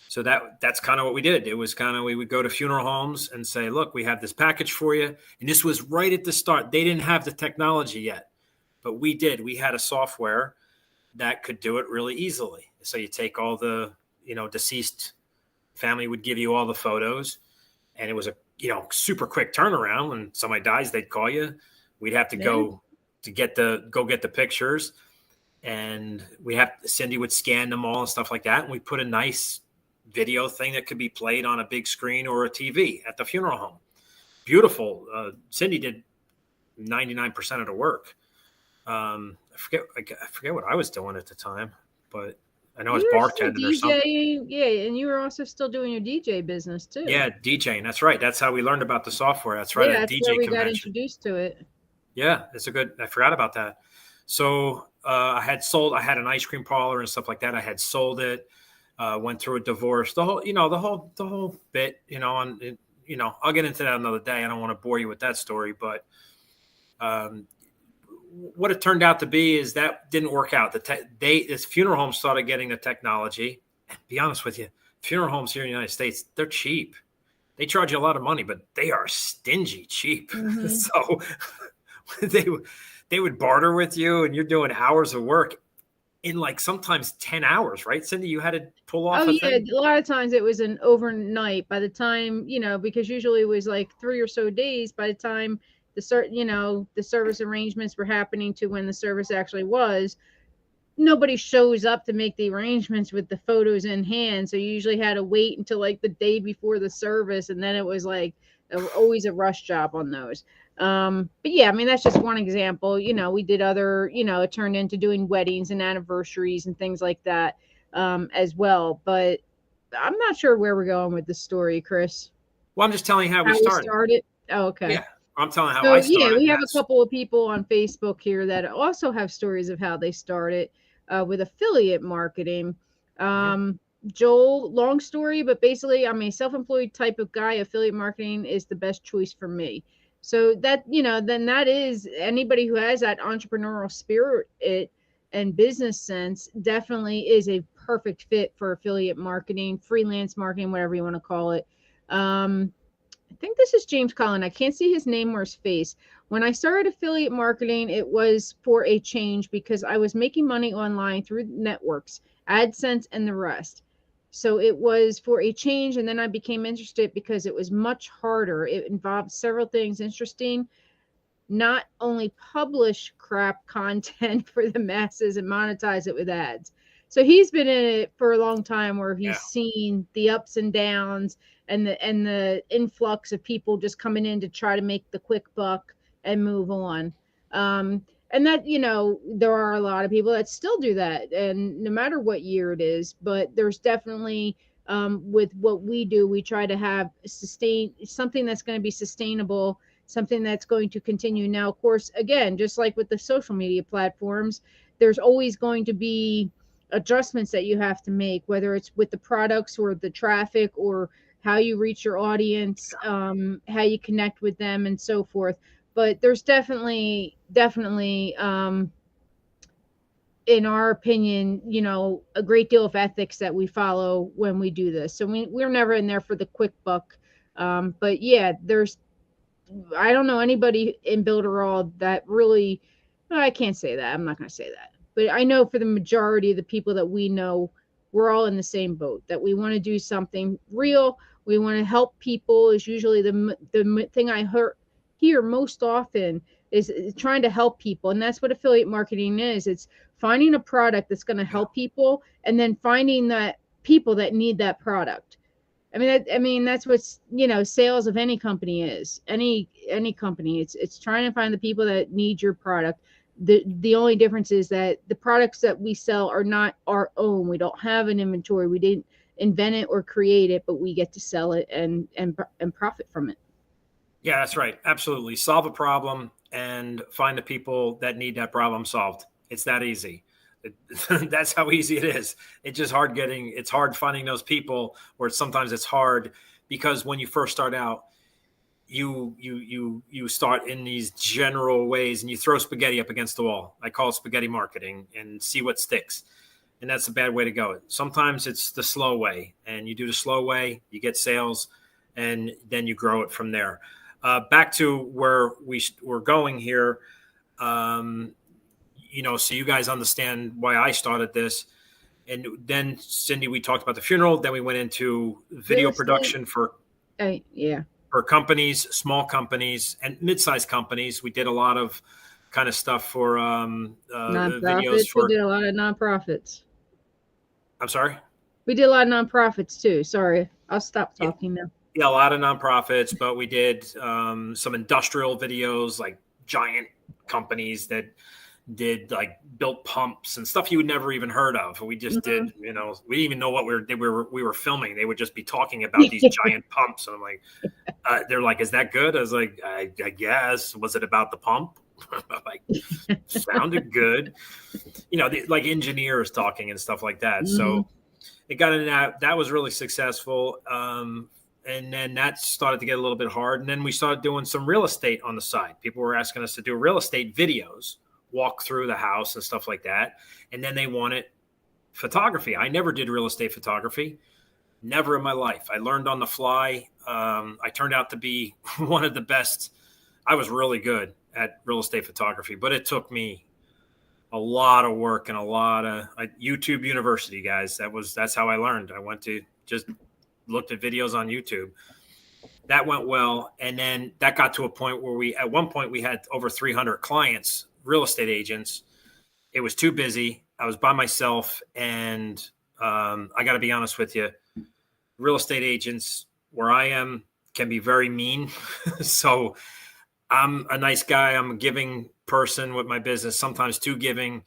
Speaker 1: So that's kind of what we did. It was kind of, we would go to funeral homes and say, look, we have this package for you. And this was right at the start. They didn't have the technology yet, but we did. We had a software that could do it really easily. So you take all the, deceased family would give you all the photos, and it was a, super quick turnaround. When somebody dies, they'd call you. We'd have to go get the pictures, and Cindy would scan them all and stuff like that. And we put a nice video thing that could be played on a big screen or a TV at the funeral home. Beautiful. Cindy did 99% of the work. I forget what I was doing at the time, but I know it's bartending or something.
Speaker 2: Yeah, and you were also still doing your DJ business too.
Speaker 1: Yeah, DJing. That's right. That's how we learned about the software. That's right.
Speaker 2: Yeah, that's where we got introduced to it.
Speaker 1: Yeah, I forgot about that. So I had an ice cream parlor and stuff like that. I had sold it. Went through a divorce. The whole bit. And I'll get into that another day. I don't want to bore you with that story, but what it turned out to be is that didn't work out. This funeral home started getting the technology. And to be honest with you, funeral homes here in the United States, they're cheap. They charge you a lot of money, but they are stingy cheap.
Speaker 2: Mm-hmm.
Speaker 1: So they would barter with you, and you're doing hours of work in like sometimes 10 hours, right, Cindy? You had to pull off a thing?
Speaker 2: A lot of times it was an overnight. By the time, because usually it was like 3 or so days by the time the service arrangements were happening to when the service actually was. Nobody shows up to make the arrangements with the photos in hand, so you usually had to wait until like the day before the service, and then it was like always a rush job on those. But yeah, I mean, that's just one example. We did other, it turned into doing weddings and anniversaries and things like that as well. But I'm not sure where we're going with this story, Chris.
Speaker 1: Well, I'm just telling you how we started.
Speaker 2: Oh, okay.
Speaker 1: Yeah, I'm telling how I started.
Speaker 2: Yeah, we have a couple of people on Facebook here that also have stories of how they started with affiliate marketing. Joel, long story, but basically I'm a self-employed type of guy. Affiliate marketing is the best choice for me. So that, then that is anybody who has that entrepreneurial spirit and business sense definitely is a perfect fit for affiliate marketing, freelance marketing, whatever you want to call it. I think this is James Collin. I can't see his name or his face. When I started affiliate marketing, it was for a change because I was making money online through networks, AdSense, and the rest. So it was for a change, and then I became interested because it was much harder. It involved several things interesting. Not only publish crap content for the masses and monetize it with ads. So he's been in it for a long time where he's seen the ups and downs and the influx of people just coming in to try to make the quick buck and move on. And that, there are a lot of people that still do that, and no matter what year it is, but there's definitely with what we do, we try to have something that's going to be sustainable, something that's going to continue. Now, of course, again, just like with the social media platforms, there's always going to be adjustments that you have to make, whether it's with the products or the traffic or how you reach your audience, how you connect with them and so forth. But there's definitely, in our opinion, a great deal of ethics that we follow when we do this. So we're never in there for the quick buck. But yeah, I don't know anybody in Builderall that really, I can't say that. I'm not going to say that. But I know for the majority of the people that we know, we're all in the same boat, that we want to do something real. We want to help people is usually the thing I hear most often is trying to help people. And that's what affiliate marketing is. It's finding a product that's going to help people and then finding that people that need that product. I mean, that's what's, sales of any company is. Any company, it's trying to find the people that need your product. The only difference is that the products that we sell are not our own. We don't have an inventory. We didn't invent it or create it, but we get to sell it and profit from it.
Speaker 1: Yeah, that's right. Absolutely. Solve a problem and find the people that need that problem solved. It's that easy. That's how easy it is. It's just it's hard finding those people, or sometimes it's hard because when you first start out, you start in these general ways and you throw spaghetti up against the wall. I call it spaghetti marketing, and see what sticks. And that's a bad way to go. Sometimes it's the slow way, and you do the slow way, you get sales, and then you grow it from there. Back to where we're going here. So you guys understand why I started this. And then, Cindy, we talked about the funeral. Then we went into video production for companies, small companies, and mid-sized companies. We did a lot of kind of stuff for videos.
Speaker 2: We did a lot of nonprofits.
Speaker 1: I'm sorry?
Speaker 2: We did a lot of nonprofits too. Sorry. I'll stop talking now.
Speaker 1: Yeah, a lot of nonprofits, but we did some industrial videos, like giant companies that did built pumps and stuff you would never even heard of. We just did, we didn't even know what we were filming. They would just be talking about these giant pumps. And I'm like, they're like, is that good? I was like, I guess. Was it about the pump? Like, sounded good. Like engineers talking and stuff like that. Mm-hmm. So it got into that was really successful. And then that started to get a little bit hard. And then we started doing some real estate on the side. People were asking us to do real estate videos walk through the house and stuff like that. And then they wanted photography. I never did real estate photography, never in my life. I learned on the fly. I turned out to be one of the best. I was really good at real estate photography, but it took me a lot of work and a lot of YouTube University, guys. That's how I learned. I went to just looked at videos on YouTube. That went well. And then that got to a point where at one point we had over 300 clients, real estate agents. It was too busy. I was by myself. And I got to be honest with you, real estate agents where I am can be very mean. So I'm a nice guy. I'm a giving person with my business, sometimes too giving.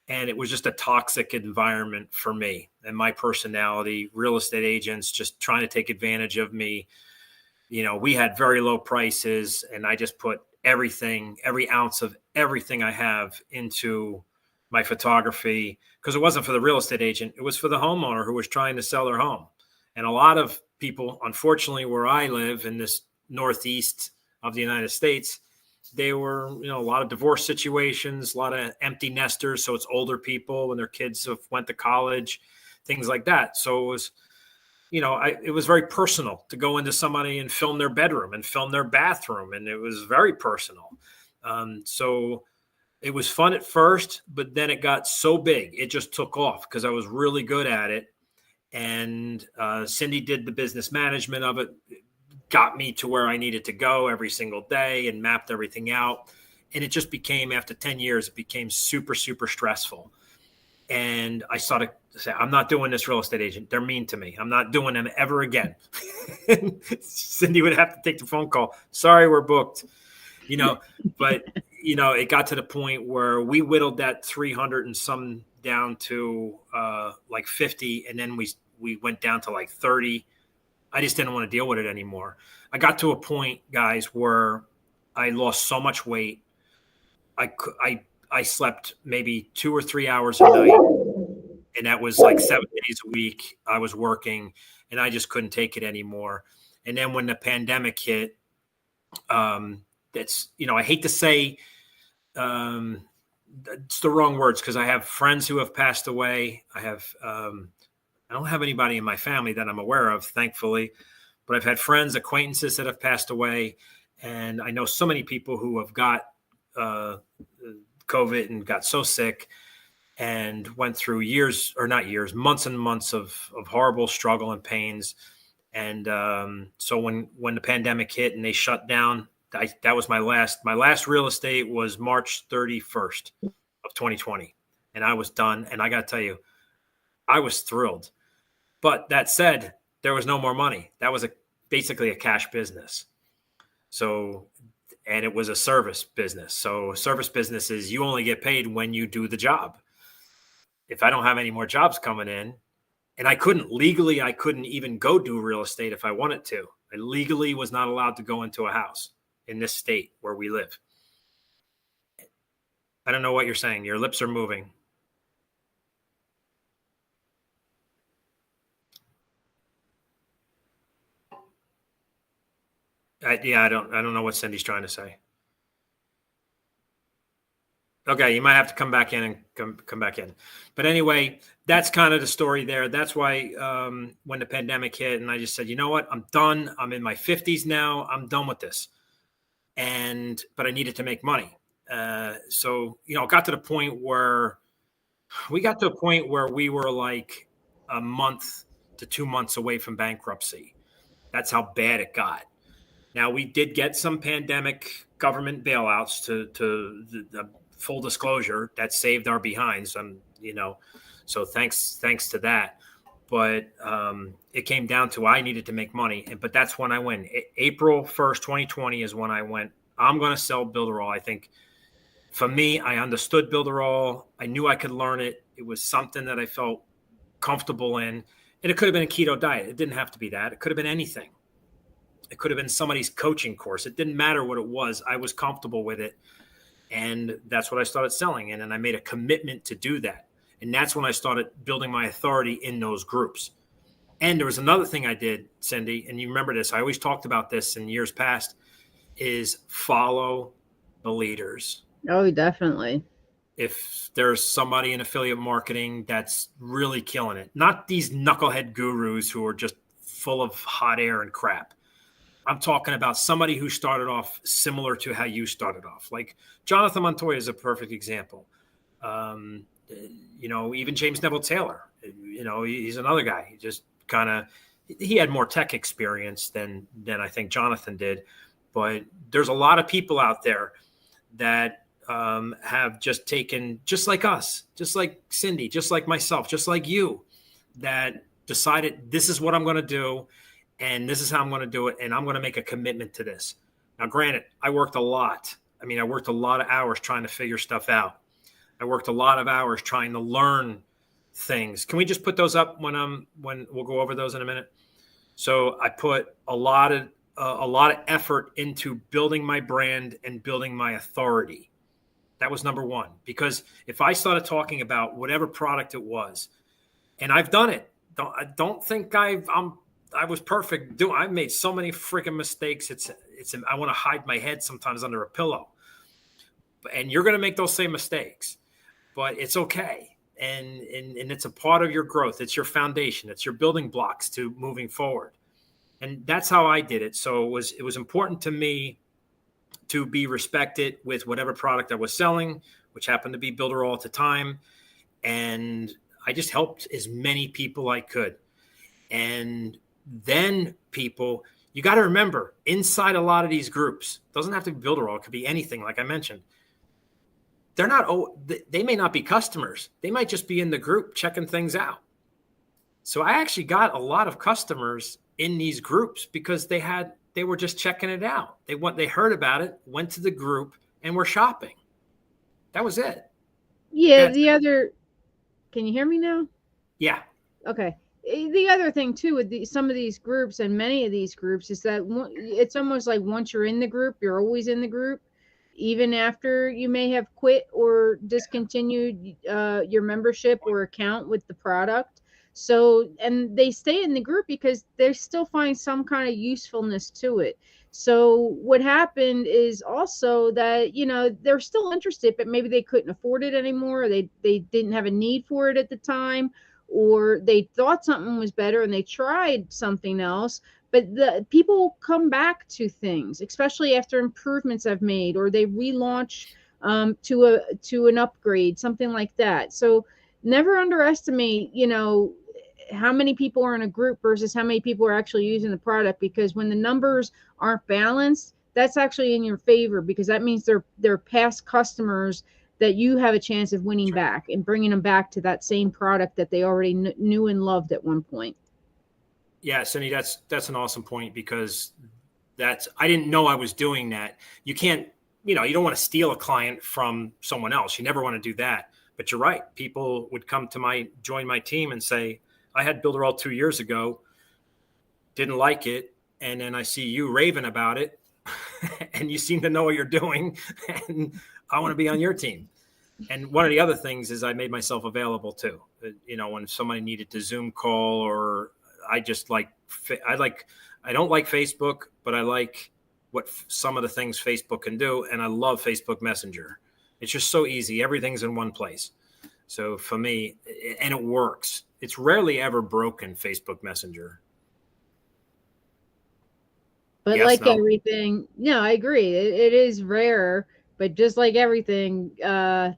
Speaker 1: And it was just a toxic environment for me and my personality. Real estate agents just trying to take advantage of me. You know, we had very low prices, and I just put everything, every ounce of everything I have into my photography, because it wasn't for the real estate agent. It was for the homeowner who was trying to sell their home. And a lot of people, unfortunately, where I live in this Northeast of the United States, they were, you know, a lot of divorce situations, a lot of empty nesters. So it's older people when their kids have went to college, things like that. So it was, you know, it was very personal to go into somebody and film their bedroom and film their bathroom. And it was very personal. So it was fun at first, but then it got so big, it just took off because I was really good at it. And Cindy did the business management of it, got me to where I needed to go every single day and mapped everything out. And it just became, after 10 years, it became super, super stressful. And I started to say, I'm not doing this real estate agent. They're mean to me. I'm not doing them ever again. Cindy would have to take the phone call. Sorry, we're booked. You know, but, you know, it got to the point where we whittled that 300 and some down to like 50. And then we went down to like 30. I just didn't want to deal with it anymore. I got to a point, guys, where I lost so much weight. I slept maybe 2 or 3 hours a night, and that was like 7 days a week. I was working, and I just couldn't take it anymore. And then when the pandemic hit, that's, you know, I hate to say it's the wrong words, because I have friends who have passed away. I don't have anybody in my family that I'm aware of, thankfully, but I've had friends, acquaintances that have passed away. And I know so many people who have got COVID and got so sick and went through months and months of horrible struggle and pains. And so when the pandemic hit and they shut down, that was my last real estate was March 31st of 2020. And I was done. And I got to tell you, I was thrilled. But that said, there was no more money. That was basically a cash business. So, and it was a service business. So service business is you only get paid when you do the job. If I don't have any more jobs coming in, and I couldn't even go do real estate if I wanted to. I legally was not allowed to go into a house in this state where we live. I don't know what you're saying. Your lips are moving. I don't know what Cindy's trying to say. Okay, you might have to come back in and come back in. But anyway, that's kind of the story there. That's why when the pandemic hit and I just said, you know what, I'm done. I'm in my 50s now. I'm done with this. But I needed to make money. So, you know, it got to the point where we were like a month to 2 months away from bankruptcy. That's how bad it got. Now, we did get some pandemic government bailouts to the full disclosure that saved our behinds. You know, so thanks to that. But it came down to I needed to make money. But that's when I went. April 1st, 2020 is when I went, I'm going to sell Builderall. I think for me, I understood Builderall. I knew I could learn it. It was something that I felt comfortable in. And it could have been a keto diet. It didn't have to be that. It could have been anything. It could have been somebody's coaching course. It didn't matter what it was. I was comfortable with it. And that's what I started selling in. And I made a commitment to do that. And that's when I started building my authority in those groups. And there was another thing I did, Cindy, and you remember this. I always talked about this in years past, is follow the leaders.
Speaker 2: Oh, definitely.
Speaker 1: if there's somebody in affiliate marketing that's really killing it, not these knucklehead gurus who are just full of hot air and crap. I'm talking about somebody who started off similar to how you started off. Like Jonathan Montoya is a perfect example. Even James Neville Taylor, he's another guy. He just kind of, he had more tech experience than I think Jonathan did. But there's a lot of people out there that have just taken, just like us, just like Cindy, just like myself, just like you, that decided this is what I'm going to do. And this is how I'm going to do it. And I'm going to make a commitment to this. Now, granted, I worked a lot. I worked a lot of hours trying to figure stuff out. I worked a lot of hours trying to learn things. Can we just put those up when we'll go over those in a minute? So I put a lot of effort into building my brand and building my authority. That was number one, because if I started talking about whatever product it was, and I've done it, don't think I was perfect. I've made so many freaking mistakes. I want to hide my head sometimes under a pillow. And you're going to make those same mistakes, but it's okay. And it's a part of your growth. It's your foundation. It's your building blocks to moving forward. And that's how I did it. So it was important to me to be respected with whatever product I was selling, which happened to be Builderall at the time. And I just helped as many people I could. And then people, you got to remember, inside a lot of these groups, doesn't have to be Builderall, it could be anything, like I mentioned. They may not be customers. They might just be in the group checking things out. So I actually got a lot of customers in these groups because they were just checking it out. They heard about it, went to the group, and were shopping. That was it.
Speaker 2: Yeah. Can you hear me now?
Speaker 1: Yeah.
Speaker 2: Okay. The other thing too with some of these groups and many of these groups is that it's almost like once you're in the group, you're always in the group, even after you may have quit or discontinued your membership or account with the product. So, and they stay in the group because they still find some kind of usefulness to it. So what happened is also that, they're still interested, but maybe they couldn't afford it anymore. Or they didn't have a need for it at the time, or they thought something was better and they tried something else. But the people come back to things, especially after improvements I've made, or they relaunch to an upgrade, something like that. So never underestimate, how many people are in a group versus how many people are actually using the product, because when the numbers aren't balanced, that's actually in your favor, because that means they're past customers that you have a chance of winning back and bringing them back to that same product that they already knew and loved at one point.
Speaker 1: Yeah, Cindy, that's an awesome point, because I didn't know I was doing that. You can't, you don't want to steal a client from someone else. You never want to do that. But you're right. People would come to join my team and say, I had Builderall 2 years ago, didn't like it. And then I see you raving about it and you seem to know what you're doing, and I want to be on your team. And one of the other things is I made myself available too. When somebody needed to Zoom call, or I don't like Facebook, but I like what some of the things Facebook can do. And I love Facebook Messenger. It's just so easy. Everything's in one place. So for me, and it works. It's rarely ever broken, Facebook Messenger.
Speaker 2: But everything, no, I agree. It is rare, but just like everything in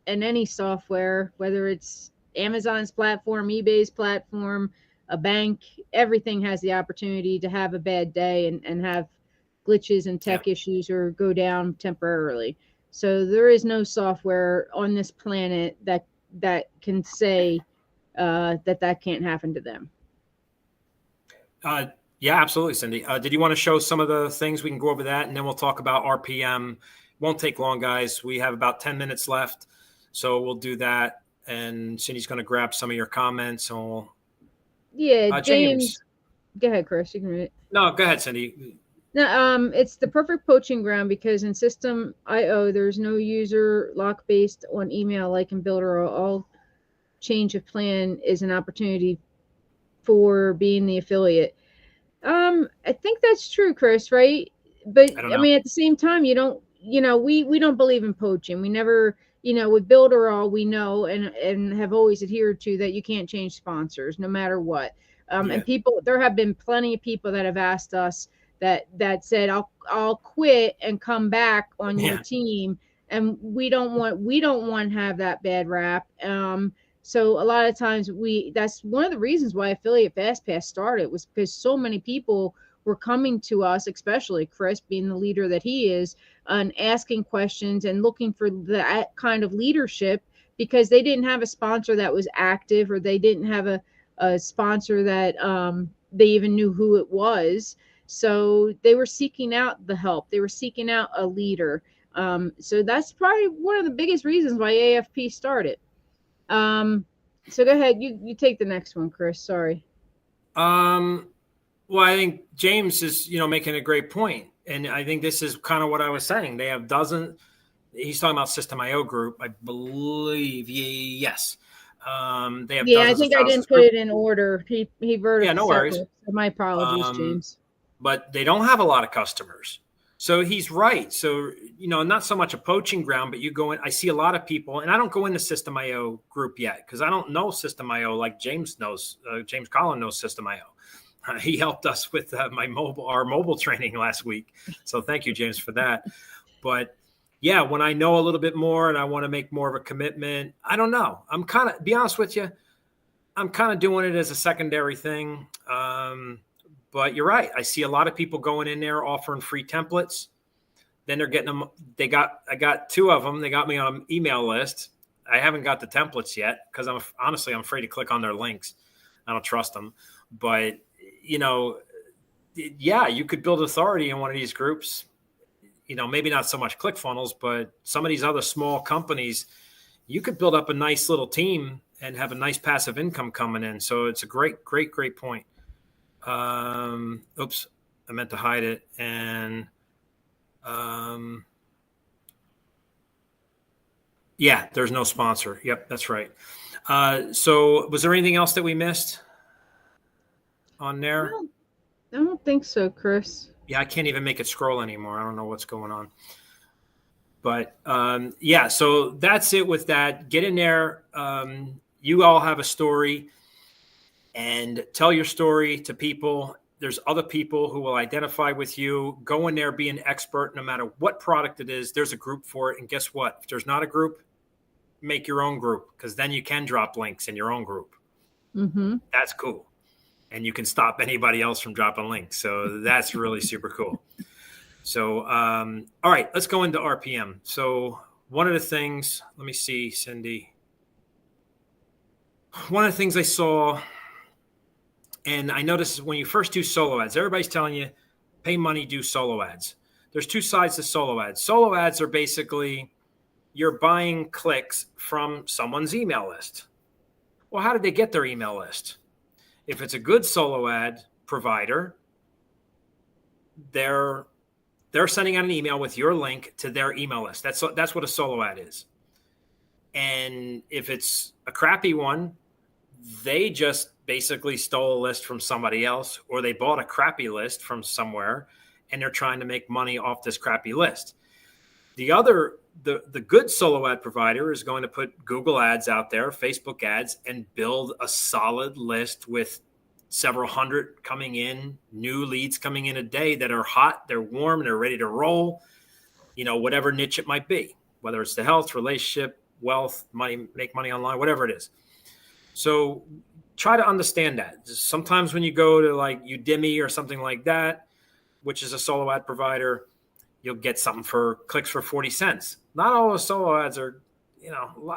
Speaker 2: any software, whether it's Amazon's platform, eBay's platform, a bank, everything has the opportunity to have a bad day and have glitches and tech issues or go down temporarily. So there is no software on this planet that can say that can't happen to them.
Speaker 1: Yeah, absolutely, Cindy. Did you want to show some of the things? We can go over that, and then we'll talk about RPM. Won't take long, guys. We have about 10 minutes left, so we'll do that. And Cindy's going to grab some of your comments.
Speaker 2: James. Go ahead, Chris. You can read it.
Speaker 1: No, go ahead, Cindy.
Speaker 2: No, it's the perfect poaching ground because in Systeme.io, there's no user lock based on email like in Builderall. All change of plan is an opportunity for being the affiliate. I think that's true, Chris, right? But I mean, at the same time, we don't believe in poaching. We never with Builderall, we know and have always adhered to that you can't change sponsors no matter what.
Speaker 1: Yeah.
Speaker 2: And there have been plenty of people that have asked us that said, I'll quit and come back on your
Speaker 1: Yeah.
Speaker 2: team. And we don't want to have that bad rap. So a lot of times that's one of the reasons why Affiliate FastPass started, was because so many people were coming to us, especially Chris being the leader that he is, and asking questions and looking for that kind of leadership, because they didn't have a sponsor that was active, or they didn't have a sponsor that they even knew who it was. So they were seeking out the help. They were seeking out a leader. So that's probably one of the biggest reasons why AFP started. So go ahead. You take the next one, Chris. Sorry.
Speaker 1: Well, I think James is, making a great point. And I think this is kind of what I was saying. They have he's talking about System.io group, I believe. Yes. They have
Speaker 2: Yeah, I
Speaker 1: dozens
Speaker 2: think
Speaker 1: of
Speaker 2: I
Speaker 1: thousands
Speaker 2: didn't
Speaker 1: of
Speaker 2: put
Speaker 1: groups.
Speaker 2: it in order. He wrote
Speaker 1: Yeah,
Speaker 2: it
Speaker 1: no worries.
Speaker 2: separate. So my apologies, James.
Speaker 1: But they don't have a lot of customers. So he's right. So, not so much a poaching ground, but you go in, I see a lot of people, and I don't go into System.io group yet because I don't know System.io like James knows. James Collin knows System.io. He helped us with our mobile training last week. So thank you, James, for that. But yeah, when I know a little bit more and I want to make more of a commitment, I don't know. I'm kind of, be honest with you, I'm kind of doing it as a secondary thing. But you're right. I see a lot of people going in there offering free templates. Then they're getting them. I got two of them. They got me on an email list. I haven't got the templates yet because I'm afraid to click on their links. I don't trust them. But yeah, you could build authority in one of these groups. Maybe not so much ClickFunnels, but some of these other small companies, you could build up a nice little team and have a nice passive income coming in. So it's a great, great, great point. Oops, I meant to hide it. And yeah, there's no sponsor. Yep, that's right. So was there anything else that we missed on there?
Speaker 2: I don't think so, Chris.
Speaker 1: Yeah, I can't even make it scroll anymore. I don't know what's going on. But yeah, so that's it with that. Get in there. You all have a story, and tell your story to people. There's other people who will identify with you. Go in there, be an expert, no matter what product it is. There's a group for it. And guess what? If there's not a group, make your own group, because then you can drop links in your own group.
Speaker 2: Mm-hmm.
Speaker 1: That's cool. And you can stop anybody else from dropping links. So that's really super cool. So, all right, let's go into RPM. So one of the things, let me see, Cindy. One of the things I saw, and I noticed when you first do solo ads, everybody's telling you, pay money, do solo ads. There's two sides to solo ads. Solo ads are basically you're buying clicks from someone's email list. Well, how did they get their email list? If it's a good solo ad provider, they're sending out an email with your link to their email list. That's what a solo ad is. And if it's a crappy one, they just basically stole a list from somebody else, or they bought a crappy list from somewhere and they're trying to make money off this crappy list. The good solo ad provider is going to put Google ads out there, Facebook ads, and build a solid list with several hundred coming in, new leads coming in a day that are hot, they're warm, they're ready to roll, whatever niche it might be, whether it's the health, relationship, wealth, money, make money online, whatever it is. So try to understand that. Sometimes when you go to like Udemy or something like that, which is a solo ad provider, you'll get something for clicks for 40 cents. Not all the solo ads are,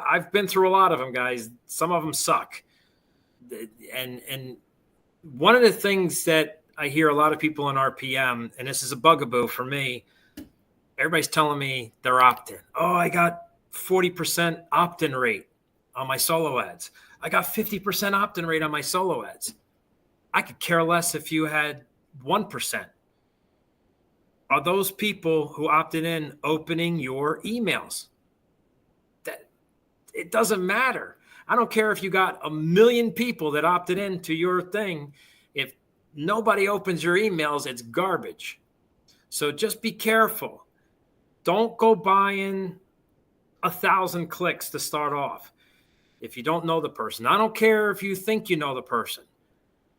Speaker 1: I've been through a lot of them, guys. Some of them suck. And one of the things that I hear a lot of people in RPM, and this is a bugaboo for me, everybody's telling me they're opt-in. Oh, I got 40% opt-in rate on my solo ads. I got 50% opt-in rate on my solo ads. I could care less if you had 1%. Are those people who opted in opening your emails? That it doesn't matter. I don't care if you got 1 million people that opted into your thing. If nobody opens your emails, it's garbage. So just be careful. Don't go buying 1,000 clicks to start off. If you don't know the person, I don't care if you think you know the person,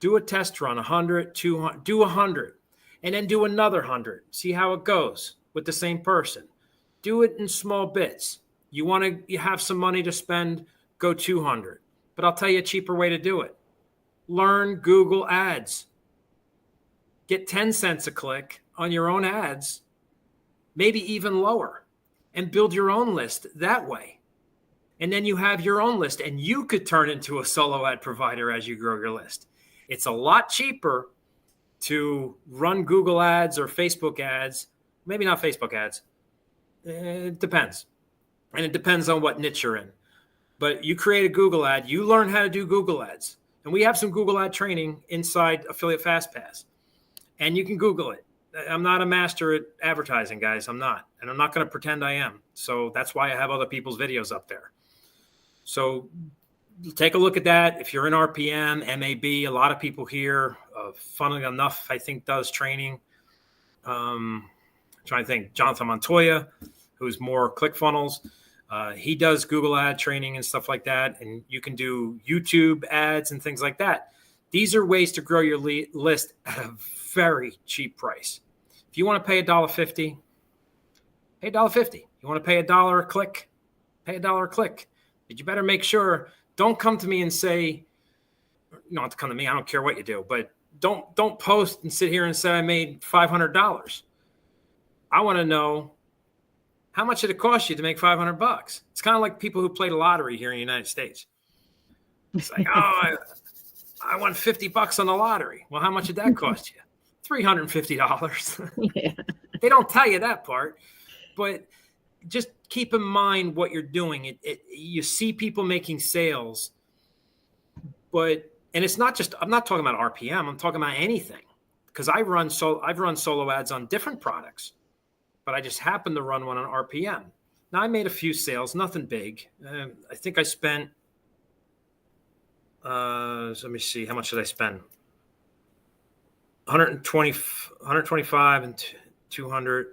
Speaker 1: do a test run, 100, 200, do 100, and then do another 100. See how it goes with the same person. Do it in small bits. You have some money to spend, go 200. But I'll tell you a cheaper way to do it. Learn Google Ads. Get 10 cents a click on your own ads, maybe even lower, and build your own list that way. And then you have your own list, and you could turn into a solo ad provider as you grow your list. It's a lot cheaper to run Google ads or Facebook ads, maybe not Facebook ads. It depends. And it depends on what niche you're in. But you create a Google ad, you learn how to do Google ads. And we have some Google ad training inside Affiliate FastPass. And you can Google it. I'm not a master at advertising, guys. I'm not. And I'm not going to pretend I am. So that's why I have other people's videos up there. So take a look at that. If you're in RPM, MAB, a lot of people here, funnily enough, I think does training. I'm trying to think, Jonathan Montoya, who's more ClickFunnels. He does Google ad training and stuff like that. And you can do YouTube ads and things like that. These are ways to grow your list at a very cheap price. If you want to pay $1.50, pay $1.50. You want to pay $1 a click, pay $1 a click. But you better make sure, don't come to me and say, you don't have to come to me, I don't care what you do, but don't post and sit here and say I made $500. I want to know, how much did it cost you to make $500? It's kind of like people who play the lottery here in the United States. It's like, oh, I won $50 on the lottery. Well, how much did that cost you? $350.
Speaker 2: Yeah.
Speaker 1: They don't tell you that part, but just keep in mind what you're doing. You see people making sales, and it's not just, I'm not talking about RPM. I'm talking about anything, because I've run solo ads on different products, but I just happened to run one on RPM. Now I made a few sales, nothing big. I think I spent, let me see, how much did I spend? 125 and 200.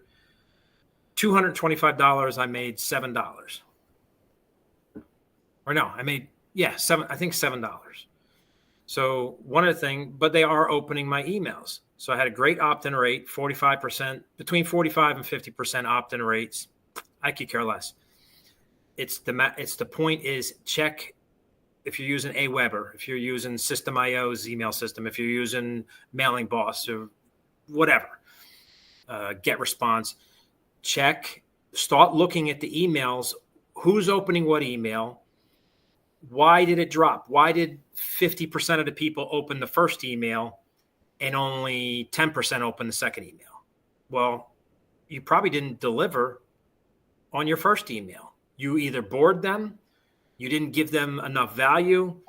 Speaker 1: $225, I made $7. Or no, I made, $7. I think $7. So one other thing, but they are opening my emails. So I had a great opt-in rate, 45%, between 45 and 50% opt-in rates. I could care less. It's the point is, check if you're using Aweber, if you're using System.io's email system, if you're using Mailing Boss or whatever, Get Response. Check, start looking at the emails. Who's opening what email? Why did it drop? Why did 50% of the people open the first email and only 10% open the second email? Well, you probably didn't deliver on your first email. You either bored them, you didn't give them enough value,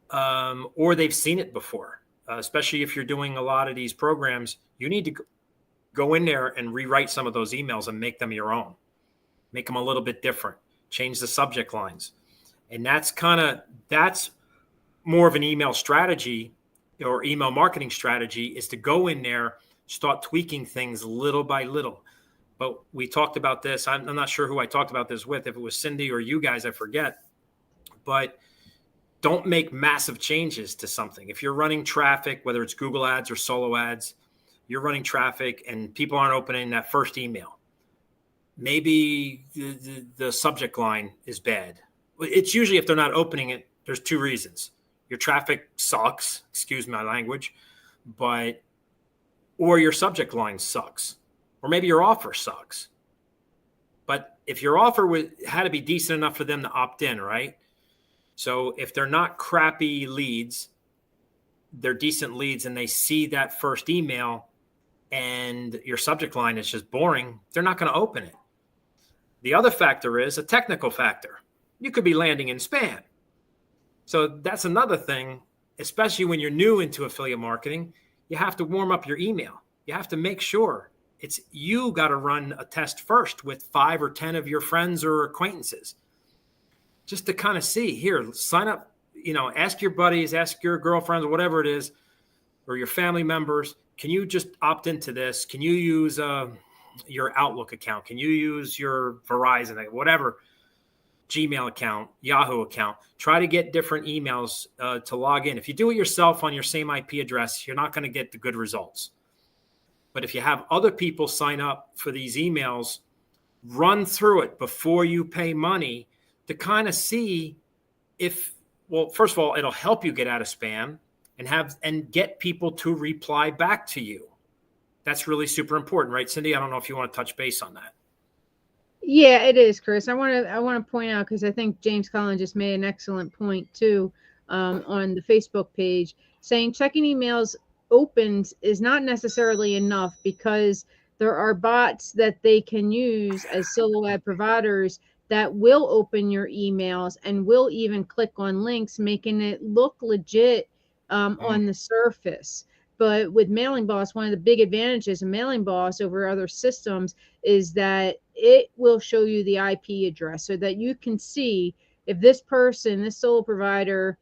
Speaker 1: or they've seen it before. Especially if you're doing a lot of these programs, you need to go in there and rewrite some of those emails and make them your own. Make them a little bit different. Change the subject lines. And that's more of an email strategy or email marketing strategy, is to go in there, start tweaking things little by little. But we talked about this. I'm not sure who I talked about this with, if it was Cindy or you guys, I forget. But don't make massive changes to something. If you're running traffic, whether it's Google ads or solo ads, you're running traffic and people aren't opening that first email. Maybe the subject line is bad. It's usually, if they're not opening it, there's two reasons. Your traffic sucks, excuse my language, or your subject line sucks, or maybe your offer sucks. But if your offer had to be decent enough for them to opt in, right? So if they're not crappy leads, they're decent leads, and they see that first email and your subject line is just boring, they're not going to open it. The other factor is a technical factor. You could be landing in spam. So that's another thing, especially when you're new into affiliate marketing. You have to warm up your email. You have to make sure you got to run a test first with 5 or 10 of your friends or acquaintances, just to kind of see, here, sign up, ask your buddies, ask your girlfriends, or whatever it is, or your family members. Can you just opt into this? Can you use your Outlook account? Can you use your Verizon, whatever? Gmail account, Yahoo account. Try to get different emails to log in. If you do it yourself on your same IP address, you're not going to get the good results. But if you have other people sign up for these emails, run through it before you pay money to kind of see if, well, first of all, it'll help you get out of spam and get people to reply back to you. That's really super important, right, Cindy? I don't know if you want to touch base on that.
Speaker 2: Yeah, it is, Chris. I want to point out, because I think James Collins just made an excellent point too, on the Facebook page, saying checking emails opens is not necessarily enough, because there are bots that they can use as solo ad providers that will open your emails and will even click on links, making it look legit on the surface. But with Mailing Boss, one of the big advantages of Mailing Boss over other systems is that it will show you the IP address, so that you can see if this person, this solo provider,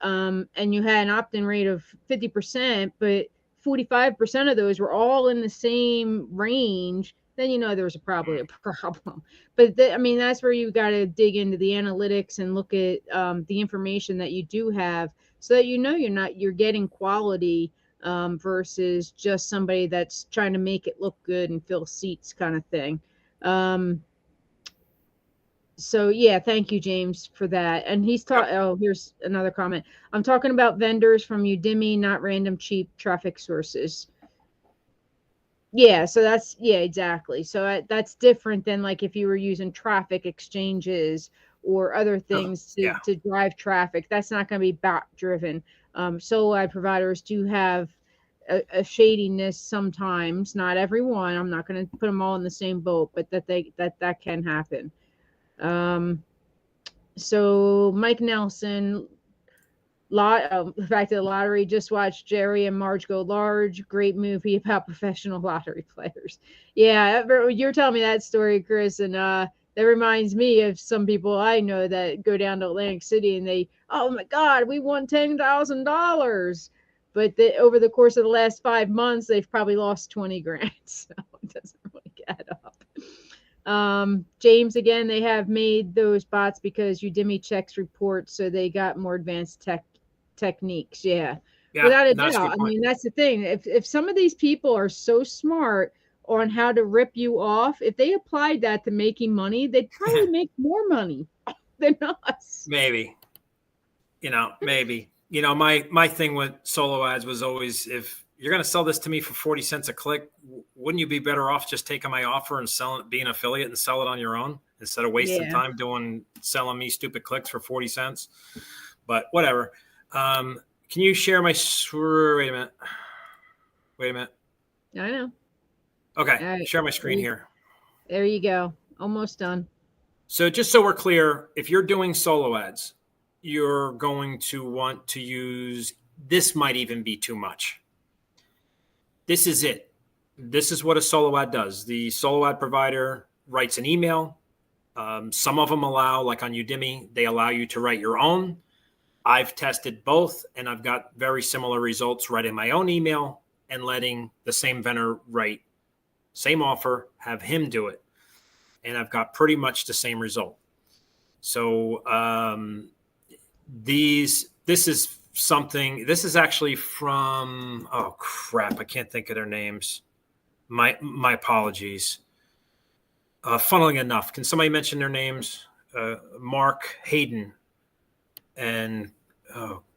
Speaker 2: and you had an opt-in rate of 50%, but 45% of those were all in the same range, then you know there's probably a problem. But I mean, that's where you got to dig into the analytics and look at the information that you do have, so that you know you're getting quality versus just somebody that's trying to make it look good and fill seats kind of thing. So yeah, thank you, James, for that. And he's talking. Oh, here's another comment. I'm talking about vendors from Udemy, not random cheap traffic sources. Yeah, so that's, yeah, exactly. So that's different than like if you were using traffic exchanges or other things to drive traffic. That's not going to be bot driven. Solo ad providers do have a shadiness sometimes, not everyone. I'm not going to put them all in the same boat, but that can happen. So Mike Nelson, back to the lottery, just watched Jerry and Marge Go Large. Great movie about professional lottery players. Yeah, you're telling me that story, Chris, and that reminds me of some people I know that go down to Atlantic City and they, oh my God, we won $10,000. But over the course of the last 5 months, they've probably lost 20 grand. So it doesn't really add up. James, again, they have made those bots because Udemy checks reports, so they got more advanced techniques. Yeah, without a doubt. I mean, that's the thing. If some of these people are so smart on how to rip you off, if they applied that to making money, they'd probably make more money than us.
Speaker 1: Maybe. Maybe. My thing with solo ads was always, if you're going to sell this to me for 40 cents a click, wouldn't you be better off just taking my offer and being an affiliate and sell it on your own instead of wasting time selling me stupid clicks for 40 cents? But whatever. Can you share my, wait a minute.
Speaker 2: I know.
Speaker 1: Okay. Right. Share my screen here.
Speaker 2: There you go. Almost done.
Speaker 1: So just so we're clear, if you're doing solo ads, you're going to want to use, this might even be too much. This is it. This is what a solo ad does. The solo ad provider writes an email. Some of them allow, like on Udemy, they allow you to write your own. I've tested both, and I've got very similar results writing my own email and letting the same vendor write, same offer, have him do it. And I've got pretty much the same result. So this is actually from, oh crap, I can't think of their names. My apologies. Funneling Enough. Can somebody mention their names? Mark Hayden and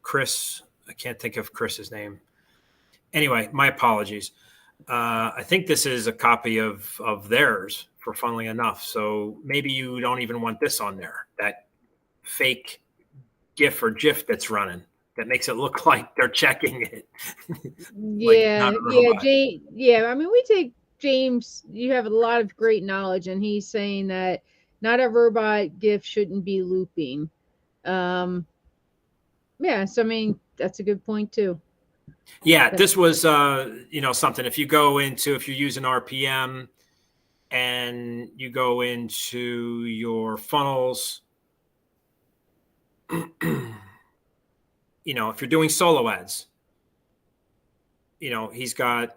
Speaker 1: Chris. I can't think of Chris's name. Anyway, my apologies. I think this is a copy of theirs for Funneling Enough. So maybe you don't even want this on there. That fake GIF or GIF that's running that makes it look like they're checking it.
Speaker 2: Yeah. I mean, we take James, you have a lot of great knowledge, and he's saying that not a robot GIF shouldn't be looping. So I mean, that's a good point too.
Speaker 1: Yeah, this was something. If you're using RPM and you go into your funnels, if you're doing solo ads, he's got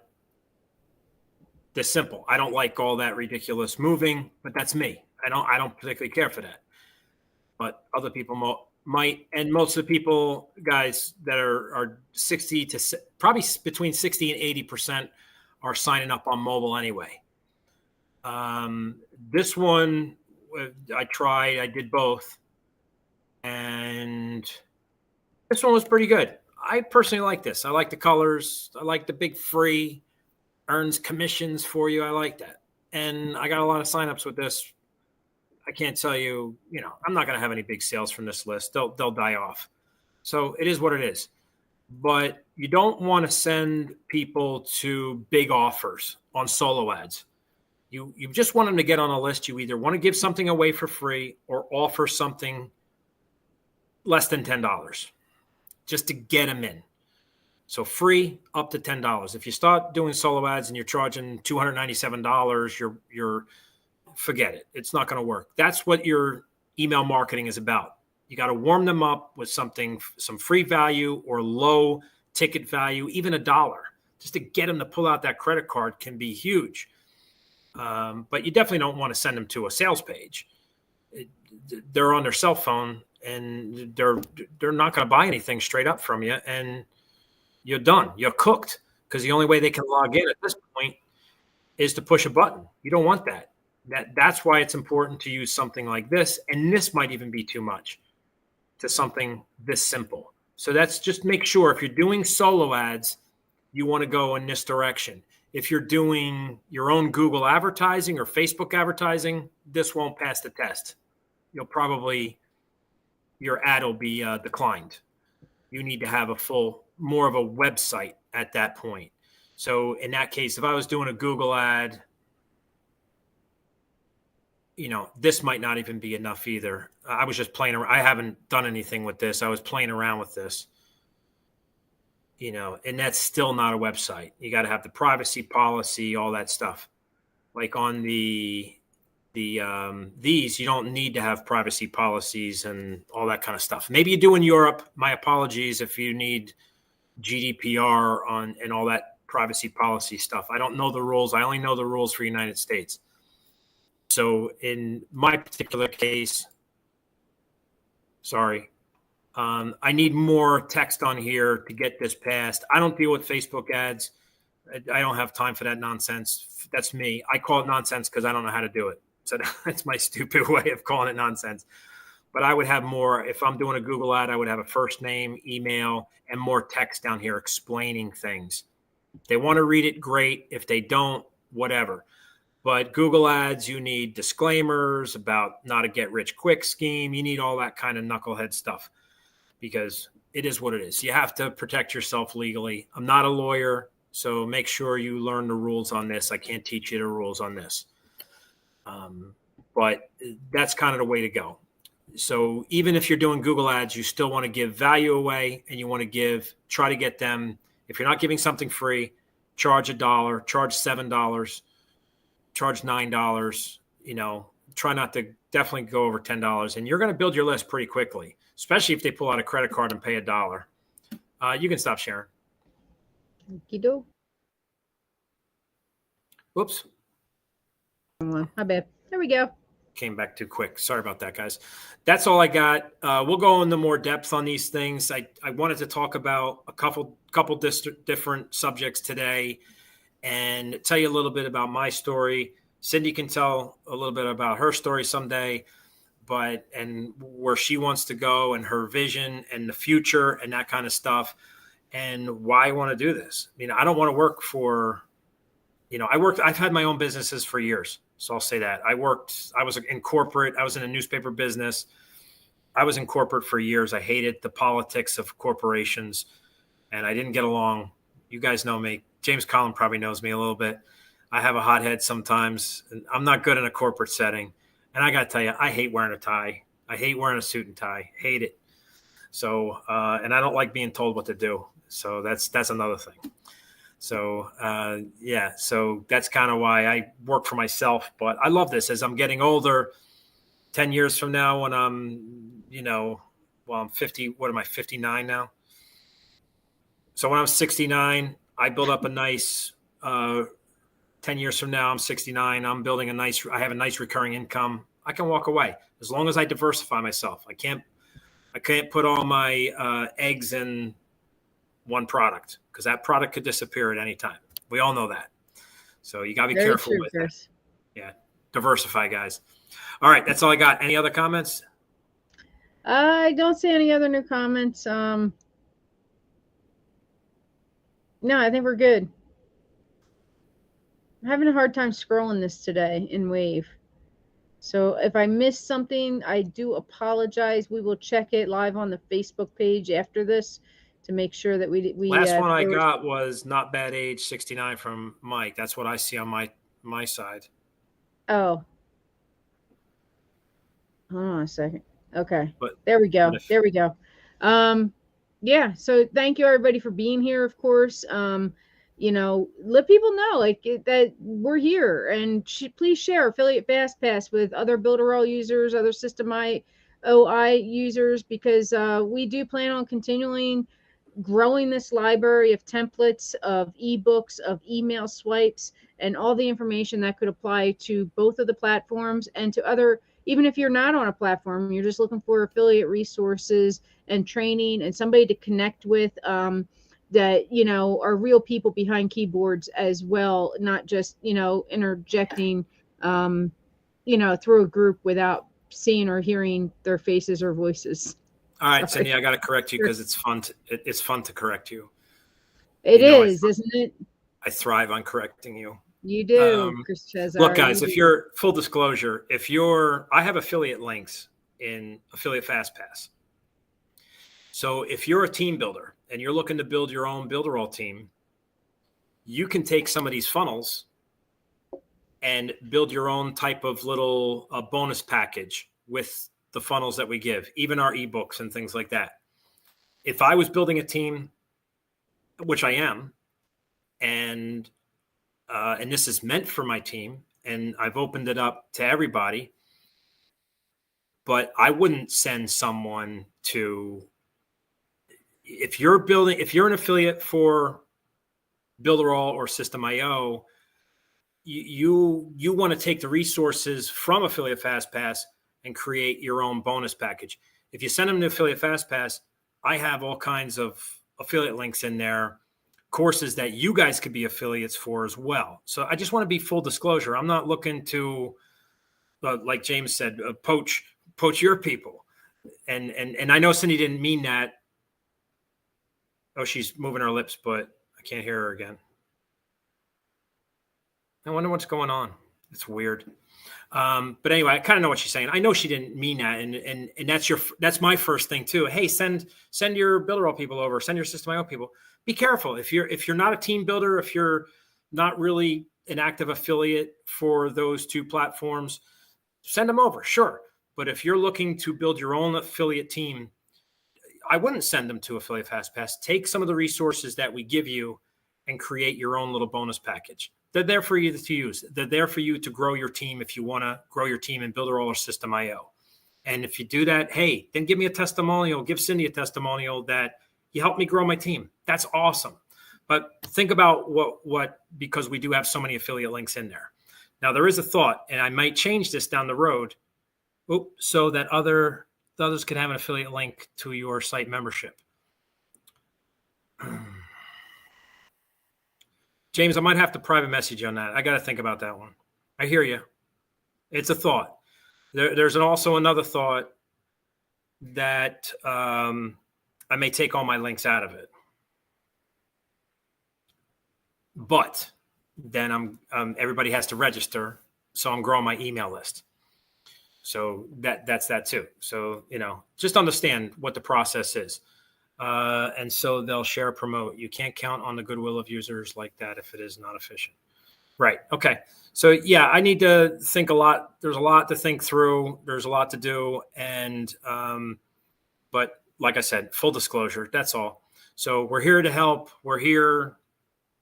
Speaker 1: this simple. I don't like all that ridiculous moving, but that's me. I don't particularly care for that. but other people might. And most of the people, guys, that are 60 to probably between 60 and 80% are signing up on mobile anyway. This one, I did both. And this one was pretty good. I personally like this. I like the colors. I like the big free, earns commissions for you. I like that. And I got a lot of signups with this. I can't tell you, I'm not going to have any big sales from this list. They'll die off. So it is what it is. But you don't want to send people to big offers on solo ads. You just want them to get on a list. You either want to give something away for free or offer something less than $10 just to get them in. So free up to $10. If you start doing solo ads and you're charging $297, you're forget it. It's not going to work. That's what your email marketing is about. You got to warm them up with some free value or low ticket value, even $1, just to get them to pull out that credit card can be huge. But you definitely don't want to send them to a sales page. They're on their cell phone and they're not going to buy anything straight up from you, and you're done. You're cooked, because the only way they can log in at this point is to push a button. You don't want that. That's why it's important to use something like this, and this might even be too much to something this simple. So that's just make sure if you're doing solo ads, you want to go in this direction. If you're doing your own Google advertising or Facebook advertising, this won't pass the test. Your ad will be declined. You need to have more of a website at that point. So in that case, if I was doing a Google ad, this might not even be enough either. I was just playing around. I haven't done anything with this. I was playing around with this, and that's still not a website. You got to have the privacy policy, all that stuff. Like on these, you don't need to have privacy policies and all that kind of stuff. Maybe you do in Europe. My apologies if you need GDPR and all that privacy policy stuff. I don't know the rules. I only know the rules for United States. So in my particular case, I need more text on here to get this passed. I don't deal with Facebook ads. I don't have time for that nonsense. That's me. I call it nonsense because I don't know how to do it. So that's my stupid way of calling it nonsense. But I would have more, if I'm doing a Google ad, I would have a first name, email, and more text down here explaining things. If they want to read it, great. If they don't, whatever. But Google ads, you need disclaimers about not a get-rich-quick scheme. You need all that kind of knucklehead stuff because it is what it is. You have to protect yourself legally. I'm not a lawyer, so make sure you learn the rules on this. I can't teach you the rules on this. But that's kind of the way to go. So even if you're doing Google ads, you still want to give value away, and you want to try to get them. If you're not giving something free, charge $1, charge $7, charge $9, try not to definitely go over $10, and you're going to build your list pretty quickly, especially if they pull out a credit card and pay $1. You can stop sharing.
Speaker 2: Okey-doke.
Speaker 1: Whoops.
Speaker 2: My bad. There we go.
Speaker 1: Came back too quick. Sorry about that, guys. That's all I got. We'll go into more depth on these things. I wanted to talk about a couple different subjects today and tell you a little bit about my story. Cindy can tell a little bit about her story someday, and where she wants to go and her vision and the future and that kind of stuff, and why I want to do this. I don't want to work for, I've had my own businesses for years. So I'll say that. I was in corporate. I was in a newspaper business. I was in corporate for years. I hated the politics of corporations, and I didn't get along. You guys know me. James Collin probably knows me a little bit. I have a hot head sometimes, and I'm not good in a corporate setting. And I got to tell you, I hate wearing a tie. I hate wearing a suit and tie. Hate it. So, and I don't like being told what to do. So that's another thing. So, so that's kind of why I work for myself. But I love this as I'm getting older. 10 years from now when I'm, I'm 50, what am I, 59 now? So when I'm 69, I build up a nice, 10 years from now, I'm 69. I'm building I have a nice recurring income. I can walk away. as long as I diversify myself. I can't put all my eggs in one product, because that product could disappear at any time. We all know that. So you got to be
Speaker 2: Very
Speaker 1: careful
Speaker 2: true,
Speaker 1: with
Speaker 2: Chris.
Speaker 1: that. Yeah. Diversify, guys. All right. That's all I got. Any other comments?
Speaker 2: I don't see any other new comments. No, I think we're good. I'm having a hard time scrolling this today in Wave. So if I missed something, I do apologize. We will check it live on the Facebook page after this to make sure that we
Speaker 1: Last one I got was not bad age 69 from Mike. That's what I see on my side.
Speaker 2: Oh. Hold on a second. Okay. But there we go. There we go. Yeah. So thank you everybody for being here, of course. You know, let people know like that we're here, and please share Affiliate FastPass with other Builderall users, other System OI users, because we do plan on continuing growing this library of templates, of ebooks, of email swipes, and all the information that could apply to both of the platforms and to other. Even if you're not on a platform, you're just looking for affiliate resources and training and somebody to connect with, that, you know, are real people behind keyboards as well, not just, you know, interjecting, you know, through a group without seeing or hearing their faces or voices.
Speaker 1: All right, sorry. Cindy, I got to correct you because it's fun. It's fun to correct you.
Speaker 2: It is, isn't it?
Speaker 1: I thrive on correcting you.
Speaker 2: You do, Chris Chesar.
Speaker 1: Look, guys, if you're full disclosure, I have affiliate links in Affiliate FastPass. So if you're a team builder and you're looking to build your own Builderall team, you can take some of these funnels and build your own type of little bonus package with the funnels that we give, even our ebooks and things like that. If I was building a team, which I am, and this is meant for my team, and I've opened it up to everybody, but I wouldn't send someone to, if you're an affiliate for Builderall or Systeme.io, you want to take the resources from Affiliate FastPass and create your own bonus package. If you send them to Affiliate FastPass, I have all kinds of affiliate links in there, courses that you guys could be affiliates for as well. So I just want to be full disclosure. I'm not looking to, like James said, poach your people. And I know Cindy didn't mean that. Oh, she's moving her lips, but I can't hear her again. I wonder what's going on. It's weird. But anyway, I kind of know what she's saying. I know she didn't mean that, and that's my first thing too. Hey, send your Builderall people over. Send your Systeme.io people. Be careful if you're not a team builder, if you're not really an active affiliate for those two platforms, send them over, sure. But if you're looking to build your own affiliate team, I wouldn't send them to Affiliate FastPass. Take some of the resources that we give you and create your own little bonus package. They're there for you to use. They're there for you to grow your team if you want to grow your team in Builderall or Systeme.io. And if you do that, hey, then give me a testimonial. Give Cindy a testimonial that you helped me grow my team. That's awesome. But think about what because we do have so many affiliate links in there. Now, there is a thought, and I might change this down the road, so that others can have an affiliate link to your site membership. James, I might have to private message you on that. I got to think about that one. I hear you. It's a thought. There's also another thought that I may take all my links out of it. But then everybody has to register, so I'm growing my email list. So that's that too. So, just understand what the process is. And so they'll share, promote. You can't count on the goodwill of users like that if it is not efficient. Right. Okay. So yeah, I need to think a lot. There's a lot to think through. There's a lot to do. And, but like I said, full disclosure, that's all. So we're here to help. We're here.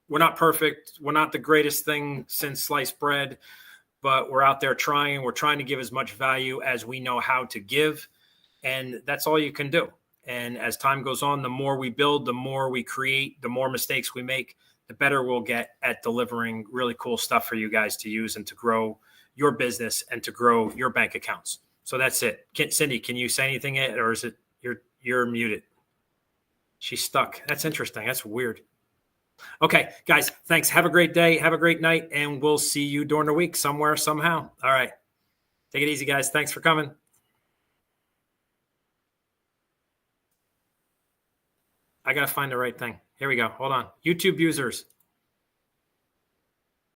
Speaker 1: We're not perfect. We're not the greatest thing since sliced bread, but we're out there trying. We're trying to give as much value as we know how to give. And that's all you can do. And as time goes on, the more we build, the more we create, the more mistakes we make, the better we'll get at delivering really cool stuff for you guys to use and to grow your business and to grow your bank accounts. So that's it. Cindy, can you say anything yet, or is it you're muted? She's stuck. That's interesting. That's weird. Okay, guys, thanks. Have a great day. Have a great night, and we'll see you during the week somewhere, somehow. All right. Take it easy, guys. Thanks for coming. I got to find the right thing. Here we go. Hold on. YouTube users.